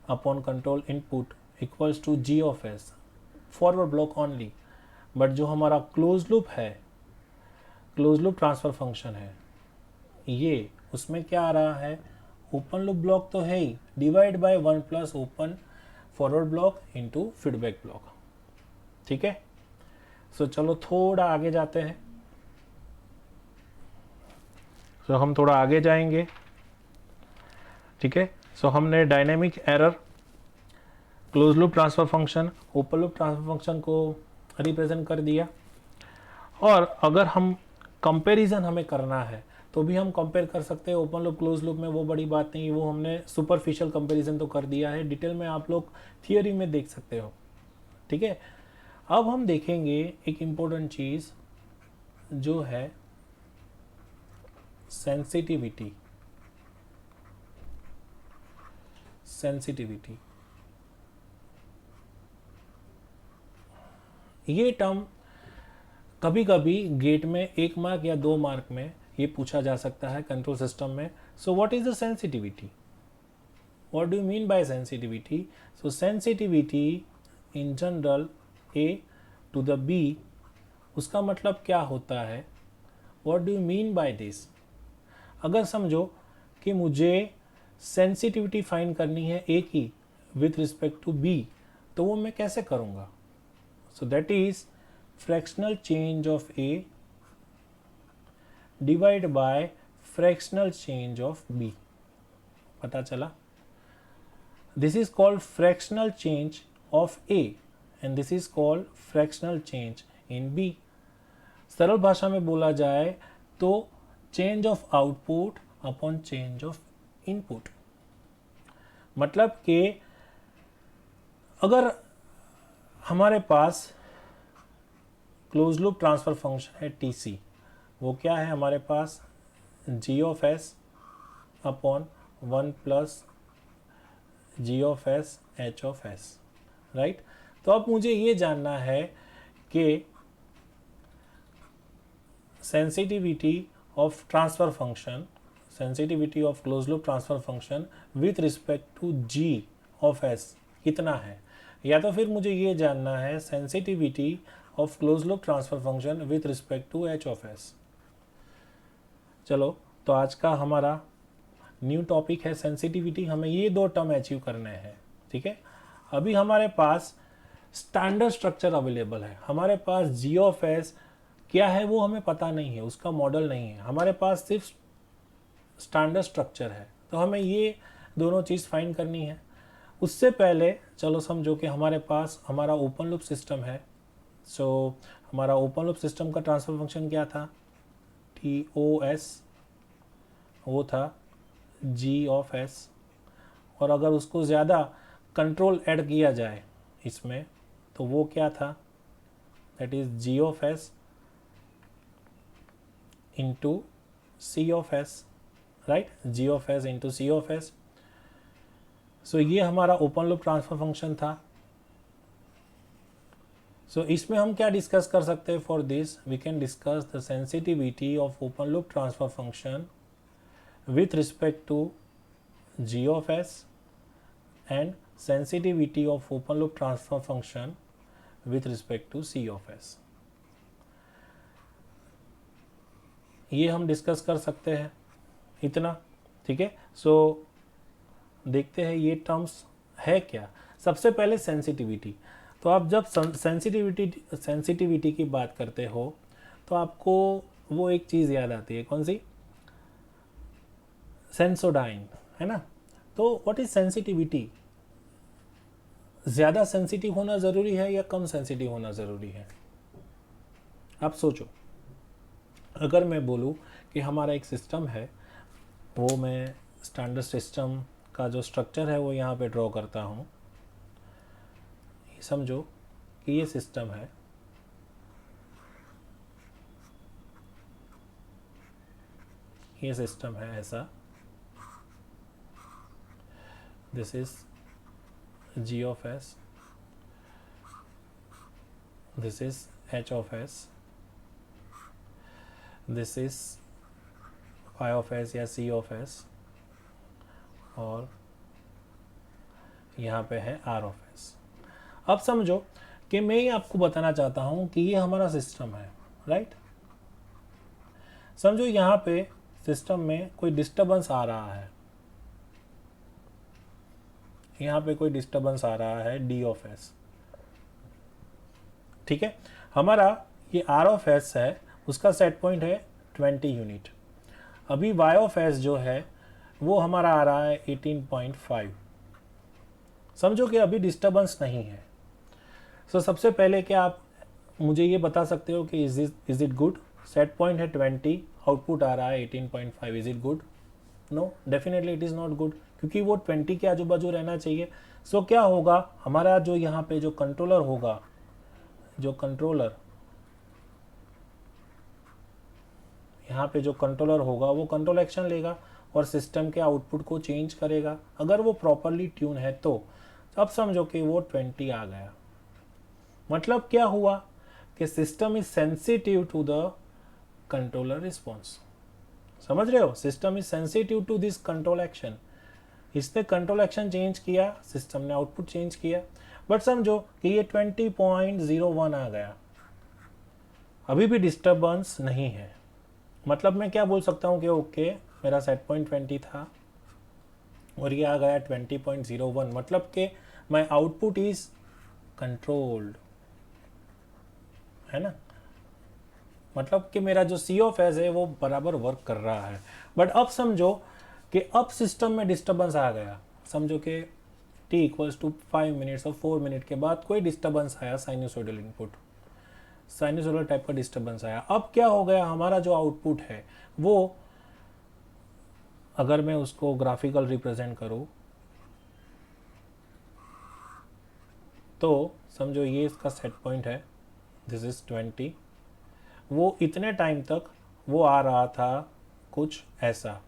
upon control input equals to G of S, forward block only. But जो हमारा क्लोज लूप है, क्लोज लूप ट्रांसफर फंक्शन है, ये उसमें क्या आ रहा है, ओपन लूप ब्लॉक तो है ही, divide by 1 plus open forward block into feedback block. ठीक है? सो चलो थोड़ा आगे जाते हैं। सो हम थोड़ा आगे जाएंगे। ठीक है? सो हमने dynamic error, close loop transfer function, open loop transfer function को रिप्रेजेंट कर दिया। और अगर हम कंपैरिजन हमें करना है तो भी हम कंपेयर कर सकते हैं ओपन लूप क्लोज लूप में, वो बड़ी बात नहीं, वो हमने सुपरफिशियल कंपैरिजन तो कर दिया है, डिटेल में आप लोग थियोरी में देख सकते हो। ठीक है, अब हम देखेंगे एक इम्पोर्टेंट चीज़ जो है सेंसिटिविटी। सेंसिटिविटी ये टर्म कभी कभी गेट में 1 मार्क या 2 मार्क में ये पूछा जा सकता है कंट्रोल सिस्टम में। So what is the sensitivity, what do you mean by sensitivity? So sensitivity in general A to the B, उसका मतलब क्या होता है, what do you mean by this? अगर समझो कि मुझे सेंसिटिविटी फाइंड करनी है A की विथ रिस्पेक्ट टू B, तो वो मैं कैसे करूँगा? सो that is fractional change of A divide by fractional change of B। पता चला? This is called fractional change of A and this is called fractional change in B। सरल भाषा में बोला जाए तो change of output upon change of input. मतलब कि अगर हमारे पास क्लोज लूप ट्रांसफर फंक्शन है TC, वो क्या है हमारे पास, G of S upon 1 plus G of S H of S, right. तो अब मुझे ये जानना है कि sensitivity of transfer function, sensitivity of close loop transfer function with respect to G of S कितना है, या तो फिर मुझे ये जानना है sensitivity of close loop transfer function with respect to H of S। चलो, तो आज का हमारा न्यू टॉपिक है सेंसिटिविटी, हमें ये 2 टर्म अचीव करने हैं। ठीक है, अभी हमारे पास स्टैंडर्ड स्ट्रक्चर अवेलेबल है, हमारे पास G ऑफ S क्या है वो हमें पता नहीं है, उसका मॉडल नहीं है, हमारे पास सिर्फ स्टैंडर्ड स्ट्रक्चर है, तो हमें ये दोनों चीज़ फाइंड करनी है। उससे पहले चलो समझो कि हमारे पास हमारा ओपन लूप सिस्टम है। सो हमारा ओपन लूप सिस्टम का ट्रांसफर फंक्शन क्या था, TOS, वो था G ऑफ S, और अगर उसको ज़्यादा कंट्रोल ऐड किया जाए इसमें तो वो क्या था, that is G of S into C of S, right, G of S into C of S। So ये हमारा ओपन लूप ट्रांसफर फंक्शन था। सो इसमें हम क्या डिस्कस कर सकते हैं, for this we can discuss the sensitivity of open loop transfer function with respect to G of S and sensitivity of open loop transfer function with respect to C of S। ये हम discuss कर सकते हैं इतना। ठीक है, सो देखते हैं ये टर्म्स है क्या। सबसे पहले सेंसिटिविटी, तो आप जब सेंसिटिविटी की बात करते हो तो आपको वो एक चीज़ याद आती है, कौन सी, सेंसोडाइन, है ना। तो व्हाट इज सेंसिटिविटी, ज़्यादा सेंसिटिव होना ज़रूरी है या कम सेंसिटिव होना ज़रूरी है? आप सोचो, अगर मैं बोलूँ कि हमारा एक सिस्टम है, वो मैं स्टैंडर्ड सिस्टम का जो स्ट्रक्चर है वो यहाँ पे ड्रॉ करता हूँ। समझो कि ये सिस्टम है, ये सिस्टम है ऐसा, this is G of S, this is H of S, this is Y of S या C of S, और यहाँ पे है R of S। अब समझो कि मैं ये आपको बताना चाहता हूँ कि ये हमारा सिस्टम है, राइट। समझो यहाँ पे सिस्टम में कोई डिस्टर्बेंस आ रहा है, यहाँ पे कोई डिस्टर्बेंस आ रहा है D ऑफ S। ठीक है, हमारा ये R ऑफ S है, उसका सेट पॉइंट है 20 यूनिट। अभी Y ऑफ S जो है वो हमारा आ रहा है 18.5। समझो कि अभी डिस्टर्बेंस नहीं है। सो सबसे पहले क्या आप मुझे ये बता सकते हो कि is it good, set point है 20 आउटपुट आ रहा है 18.5, is it good? No, definitely it is not good, क्योंकि वो 20 के आजू बाजू रहना चाहिए। सो क्या होगा, हमारा जो यहाँ पे जो कंट्रोलर होगा, यहाँ पे जो कंट्रोलर होगा वो कंट्रोल एक्शन लेगा और सिस्टम के आउटपुट को चेंज करेगा, अगर वो प्रॉपरली ट्यून है तो। अब समझो कि वो 20 आ गया, मतलब क्या हुआ कि system is sensitive to the controller response. समझ रहे हो, system is sensitive to this control action. इसने कंट्रोल एक्शन चेंज किया, सिस्टम ने आउटपुट चेंज किया। बट समझो कि ये 20.01 आ गया, अभी भी डिस्टर्बेंस नहीं है। मतलब मैं क्या बोल सकता हूँ कि ओके, मेरा सेट पॉइंट 20 था और ये आ गया 20.01, मतलब कि माई आउटपुट इज कंट्रोल्ड, है ना। मतलब कि मेरा जो सी ऑफ एस है वो बराबर वर्क कर रहा है। बट अब समझो कि अब सिस्टम में डिस्टर्बेंस आ गया। समझो कि t इक्वल्स टू 5 मिनट्स और 4 मिनट के बाद कोई डिस्टर्बेंस आया, साइनोसॉइडल इनपुट, साइनोसॉइडल टाइप का डिस्टर्बेंस आया। अब क्या हो गया, हमारा जो आउटपुट है वो, अगर मैं उसको ग्राफिकल रिप्रेजेंट करूँ तो समझो ये इसका सेट पॉइंट है, दिस इज 20। वो इतने टाइम तक वो आ रहा था कुछ ऐसा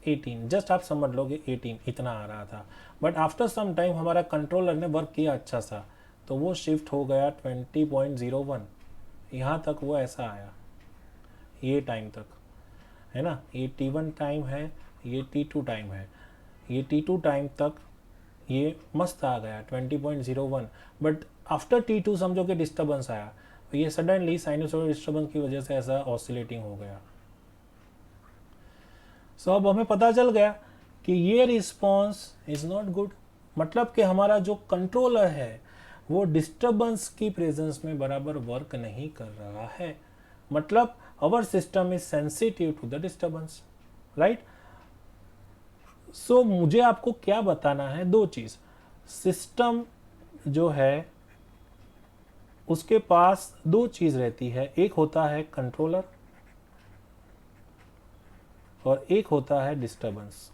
18, जस्ट आप समझ लो कि 18 इतना आ रहा था। बट आफ्टर सम टाइम हमारा कंट्रोलर ने वर्क किया अच्छा सा, तो वो शिफ्ट हो गया 20.01, यहाँ तक वो ऐसा आया, ये टाइम तक, है ना। ये T1 टाइम है, ये T2 टाइम है, ये T2 टाइम तक ये मस्त आ गया 20.01। बट आफ्टर T2 समझो कि डिस्टर्बेंस आया, तो ये सडनली साइनोसॉइडल डिस्टर्बेंस की वजह से ऐसा ऑसिलेटिंग हो गया। सो अब हमें पता चल गया कि ये रिस्पॉन्स इज नॉट गुड, मतलब कि हमारा जो कंट्रोलर है वो डिस्टर्बेंस की प्रेजेंस में बराबर वर्क नहीं कर रहा है। मतलब our system is sensitive to the disturbance, right. So मुझे आपको क्या बताना है, दो चीज। सिस्टम जो है उसके पास दो चीज रहती है, एक होता है कंट्रोलर और एक होता है डिस्टर्बेंस।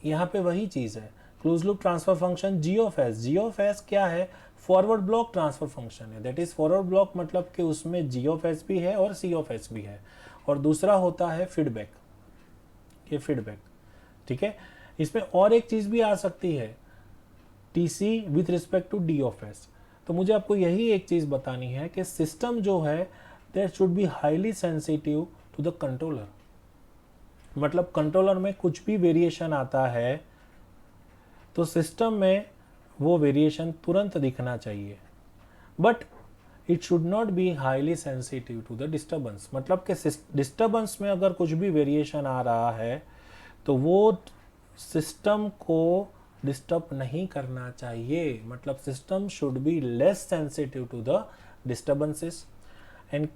यहाँ पे वही चीज है, close loop transfer function G of S क्या है, फॉरवर्ड ब्लॉक ट्रांसफर फंक्शन है। दैट इज फॉरवर्ड ब्लॉक, मतलब कि उसमें जी ऑफ एस भी है और सी ऑफ एस भी है। और दूसरा होता है फीडबैक, ये फीडबैक, ठीक है। इसमें और एक चीज भी आ सकती है, TC with respect to D of S. तो मुझे आपको यही एक चीज बतानी है कि सिस्टम जो है that should be highly sensitive to the controller. मतलब कंट्रोलर में कुछ भी वेरिएशन आता है तो सिस्टम में वो वेरिएशन तुरंत दिखना चाहिए, but it should not be highly sensitive to the disturbance. मतलब कि डिस्टर्बेंस में अगर कुछ भी वेरिएशन आ रहा है तो वो सिस्टम को डिस्टर्ब नहीं करना चाहिए। मतलब system should be less sensitive to the disturbances and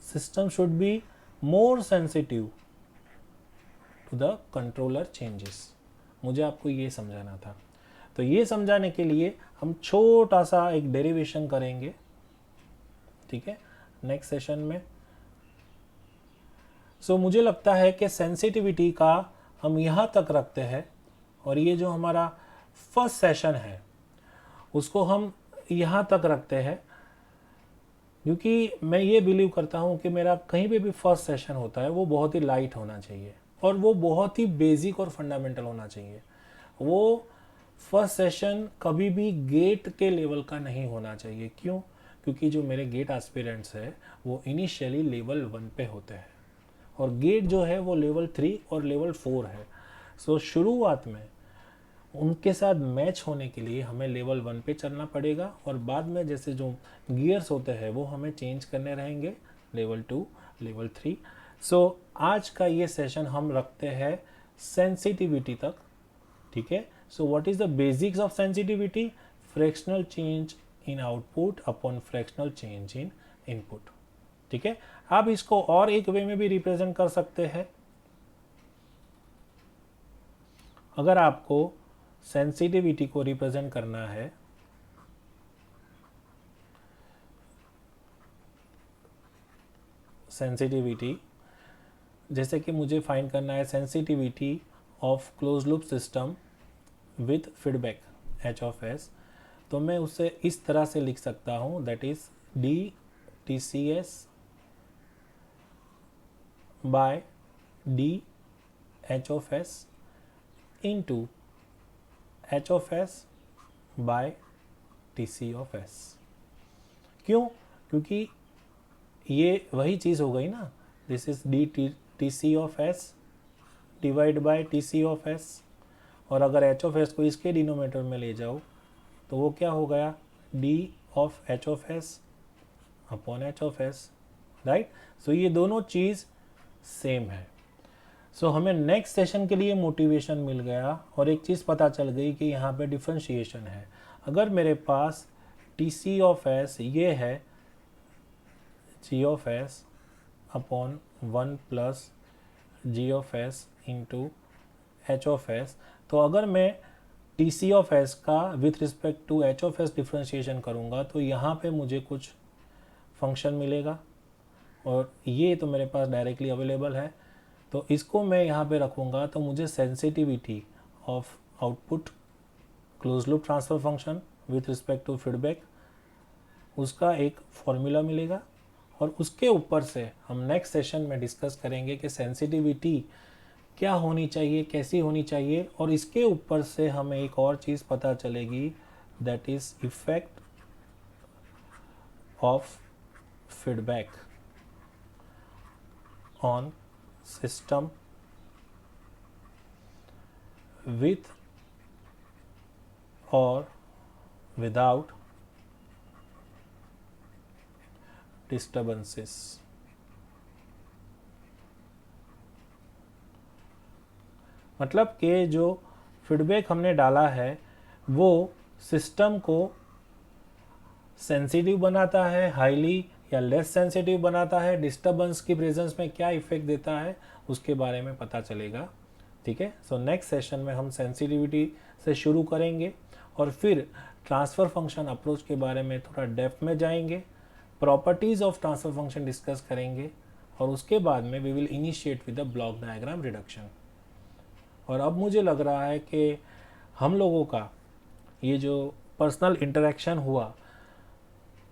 system should be more sensitive to the controller changes. मुझे आपको ये समझाना था। तो ये समझाने के लिए हम छोटा सा एक डेरिवेशन करेंगे, ठीक है, नेक्स्ट सेशन में। सो मुझे लगता है कि सेंसिटिविटी का हम यहाँ तक रखते हैं और ये जो हमारा फर्स्ट सेशन है उसको हम यहाँ तक रखते हैं, क्योंकि मैं ये बिलीव करता हूँ कि मेरा कहीं पे भी फर्स्ट सेशन होता है वो बहुत ही लाइट होना चाहिए और वो बहुत ही बेसिक और फंडामेंटल होना चाहिए। वो फर्स्ट सेशन कभी भी गेट के लेवल का नहीं होना चाहिए। क्यों? क्योंकि जो मेरे गेट एस्पिरेंट्स है वो इनिशियली लेवल 1 पे होते हैं और गेट जो है वो लेवल 3 और लेवल 4 है। सो शुरुआत में उनके साथ मैच होने के लिए हमें लेवल 1 पे चलना पड़ेगा और बाद में जैसे जो गियर्स होते हैं वो हमें चेंज करने रहेंगे, लेवल 2, लेवल 3। सो आज का ये सेशन हम रखते हैं सेंसिटिविटी तक, ठीक है। सो what is the basics of sensitivity? Fractional change in output upon fractional change in input, ठीक है। आप इसको और एक वे में भी रिप्रेजेंट कर सकते हैं। अगर आपको सेंसिटिविटी को रिप्रेजेंट करना है सेंसिटिविटी, जैसे कि मुझे फाइंड करना है sensitivity of close loop system with feedback H of S, तो मैं उसे इस तरह से लिख सकता हूँ, that is D T C S by D H of S into H of S by T C of S. क्यों? क्योंकि ये वही चीज़ हो गई ना, this is D T C of S divide by T C of S, और अगर एच ऑफ एस को इसके डिनोमिनेटर में ले जाओ तो वो क्या हो गया, D of H of S upon H of S, right. So ये दोनों चीज़ सेम है। सो हमें नेक्स्ट सेशन के लिए मोटिवेशन मिल गया और एक चीज़ पता चल गई कि यहाँ पे डिफ्रेंशिएशन है। अगर मेरे पास टी सी ऑफ एस ये है G of S upon 1 plus G of S into H of S, तो अगर मैं टी सी ऑफ एस का with respect to H of S differentiation करूँगा तो यहाँ पे मुझे कुछ फंक्शन मिलेगा, और ये तो मेरे पास डायरेक्टली अवेलेबल है, तो इसको मैं यहाँ पे रखूँगा तो मुझे sensitivity of output close loop transfer function with respect to feedback उसका एक फॉर्मूला मिलेगा। और उसके ऊपर से हम नेक्स्ट सेशन में डिस्कस करेंगे कि सेंसिटिविटी क्या होनी चाहिए, कैसी होनी चाहिए, और इसके ऊपर से हमें एक और चीज़ पता चलेगी, that is effect of feedback on system with और विदाउट disturbances। मतलब कि जो फीडबैक हमने डाला है वो सिस्टम को सेंसिटिव बनाता है, हाईली या लेस सेंसिटिव बनाता है, डिस्टर्बेंस की प्रेजेंस में क्या इफेक्ट देता है उसके बारे में पता चलेगा। ठीक है, सो नेक्स्ट सेशन में हम सेंसिटिविटी से शुरू करेंगे और फिर ट्रांसफ़र फंक्शन अप्रोच के बारे में थोड़ा डेप्थ में जाएंगे, properties of transfer function discuss करेंगे, और उसके बाद में we will initiate with the block diagram reduction. और अब मुझे लग रहा है कि हम लोगों का ये जो पर्सनल इंटरेक्शन हुआ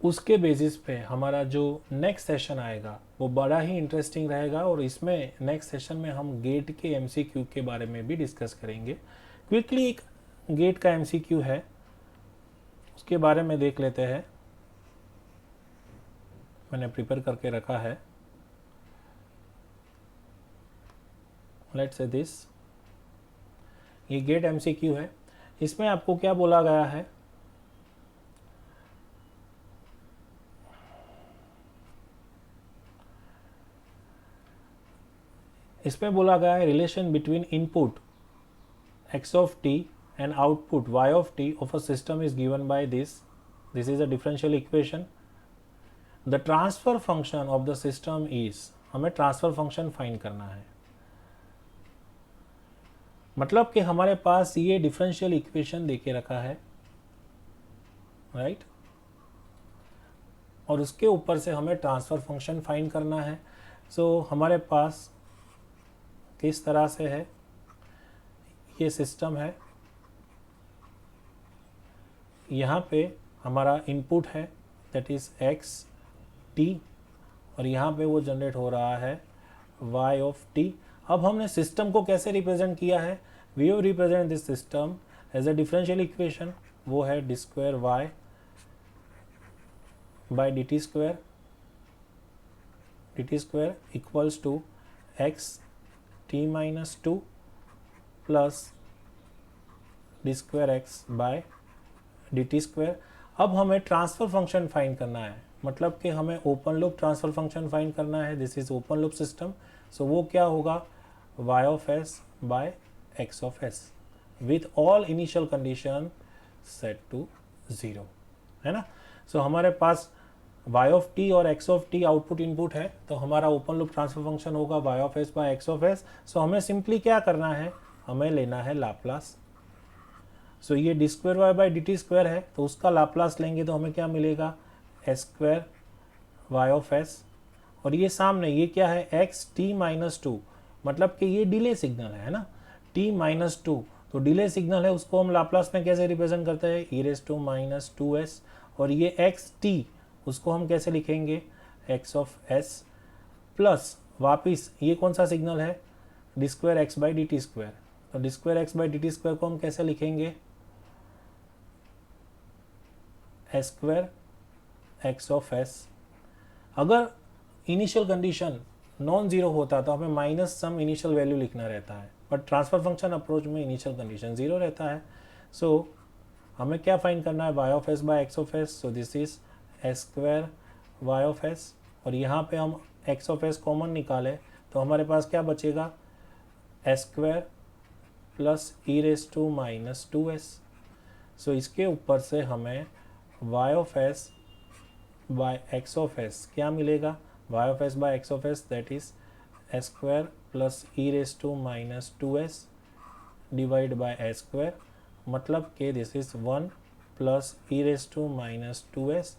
उसके बेसिस पे हमारा जो नेक्स्ट सेशन आएगा वो बड़ा ही इंटरेस्टिंग रहेगा, और इसमें नेक्स्ट सेशन में हम गेट के एमसीक्यू के बारे में भी डिस्कस करेंगे। क्विकली एक गेट का एमसीक्यू है, उसके बारे में देख लेते हैं, मैंने प्रिपेयर करके रखा है। लेट्स से दिस, ये गेट एमसीक्यू है। इसमें आपको क्या बोला गया है, इसमें बोला गया है relation between input x of t and output y of t of a system is given by this is a differential equation. The transfer function of the system is, हमें ट्रांसफर फंक्शन फाइंड करना है। मतलब कि हमारे पास ये differential equation देके रखा है, राइट, और उसके ऊपर से हमें ट्रांसफर फंक्शन फाइंड करना है। सो हमारे पास किस तरह से है, ये सिस्टम है, यहाँ पे हमारा इनपुट है दैट इज x t, और यहाँ पे वो जनरेट हो रहा है y ऑफ t। अब हमने सिस्टम को कैसे रिप्रेजेंट किया है, we have represent this system as a differential equation, वो है D square Y by D T square equals to X T minus 2 plus D square X by D T square. अब हमें transfer function find करना है, मतलब कि हमें open loop transfer function find करना है। This is open loop system, so वो क्या होगा, y of S by x of S with all initial condition set to 0, है ना। सो हमारे पास y ऑफ t और x of t output input है, तो हमारा ओपन लूप ट्रांसफर फंक्शन होगा y ऑफ s बाय एक्स ऑफ एस। सो हमें सिंपली क्या करना है, हमें लेना है लाप्लास। सो ये d square Y by D T square है, तो उसका लाप्लास लेंगे तो हमें क्या मिलेगा, s square y of S, और ये सामने ये क्या है एक्स टी माइनस टू, मतलब कि ये डिले सिग्नल है ना, टी माइनस टू, तो डिले सिग्नल है, उसको हम लाप्लास में कैसे रिप्रेजेंट करते हैं E raise to minus two S, और ये एक्स टी उसको हम कैसे लिखेंगे एक्स ऑफ एस प्लस वापिस ये कौन सा सिग्नल है D square X by D T square, तो D square X by D T square को हम कैसे लिखेंगे S square X of S. अगर इनिशियल कंडीशन नॉन जीरो होता तो हमें माइनस सम इनिशियल वैल्यू लिखना रहता है, बट ट्रांसफर फंक्शन अप्रोच में इनिशियल कंडीशन जीरो रहता है। सो हमें क्या फाइंड करना है y of S by x of S, so this is s square y of S, और यहाँ पे हम एक्स ऑफ एस कॉमन निकाले तो हमारे पास क्या बचेगा s square plus e raise to minus two s. So इसके ऊपर से हमें y of S by x of S क्या मिलेगा y of S by x of S that is s square plus e raise to minus two s divide by s square, मतलब कि this is 1 plus e raise to minus two s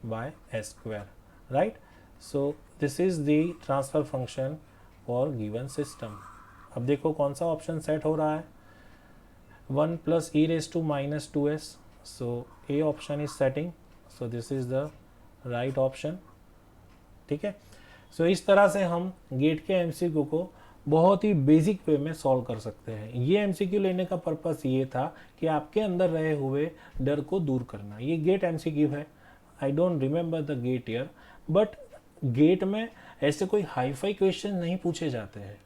by s square, right. So this is the transfer function for given system. अब देखो कौन सा option set हो रहा है 1 plus e raise to minus two s, so a option is setting, so this is the right option, ठीक है। सो इस तरह से हम गेट के एमसीक्यू को बहुत ही बेसिक वे में सॉल्व कर सकते हैं। ये एमसीक्यू लेने का पर्पस ये था कि आपके अंदर रहे हुए डर को दूर करना। ये गेट एमसीक्यू है, I don't remember the GATE year, but GATE में ऐसे कोई हाईफाई क्वेश्चन नहीं पूछे जाते हैं,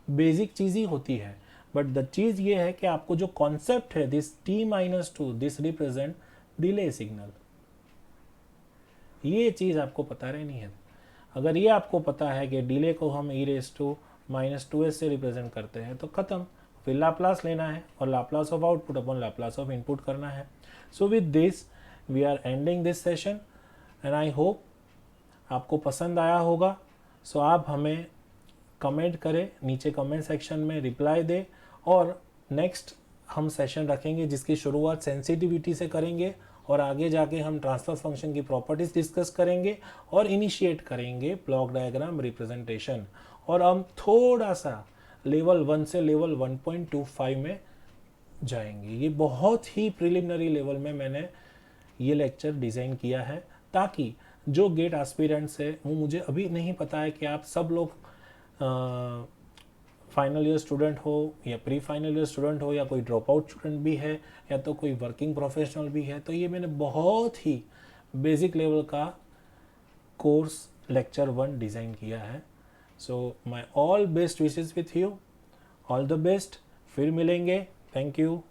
बेसिक चीज़ ही होती है। बट द चीज़ ये है कि आपको जो कॉन्सेप्ट है this T minus to this represent delay signal, ये चीज़ आपको पता रहनी है। अगर ये आपको पता है कि डिले को हम e raise to minus two s से रिप्रेजेंट करते हैं तो ख़त्म, फिर लाप्लास लेना है और Laplace of output upon Laplace of input करना है। So with this we are ending this session and I hope आपको पसंद आया होगा। सो आप हमें कमेंट करें नीचे कमेंट सेक्शन में, रिप्लाई दें, और नेक्स्ट हम सेशन रखेंगे जिसकी शुरुआत सेंसिटिविटी से करेंगे और आगे जाके हम ट्रांसफर फंक्शन की प्रॉपर्टीज डिस्कस करेंगे और इनिशिएट करेंगे ब्लॉक डायग्राम रिप्रेजेंटेशन, और हम थोड़ा सा लेवल 1 से लेवल 1.25 में जाएंगे। ये बहुत ही प्रिलिमिनरी लेवल में मैंने ये लेक्चर डिज़ाइन किया है ताकि जो गेट एस्पिरेंट्स है वो मुझे अभी नहीं पता है कि आप सब लोग फाइनल ईयर स्टूडेंट हो या प्री फाइनल ईयर स्टूडेंट हो या कोई ड्रॉप आउट स्टूडेंट भी है या तो कोई वर्किंग प्रोफेशनल भी है, तो ये मैंने बहुत ही बेसिक लेवल का कोर्स लेक्चर 1 डिज़ाइन किया है। So my all best wishes with you, all the best, फिर मिलेंगे, थैंक यू।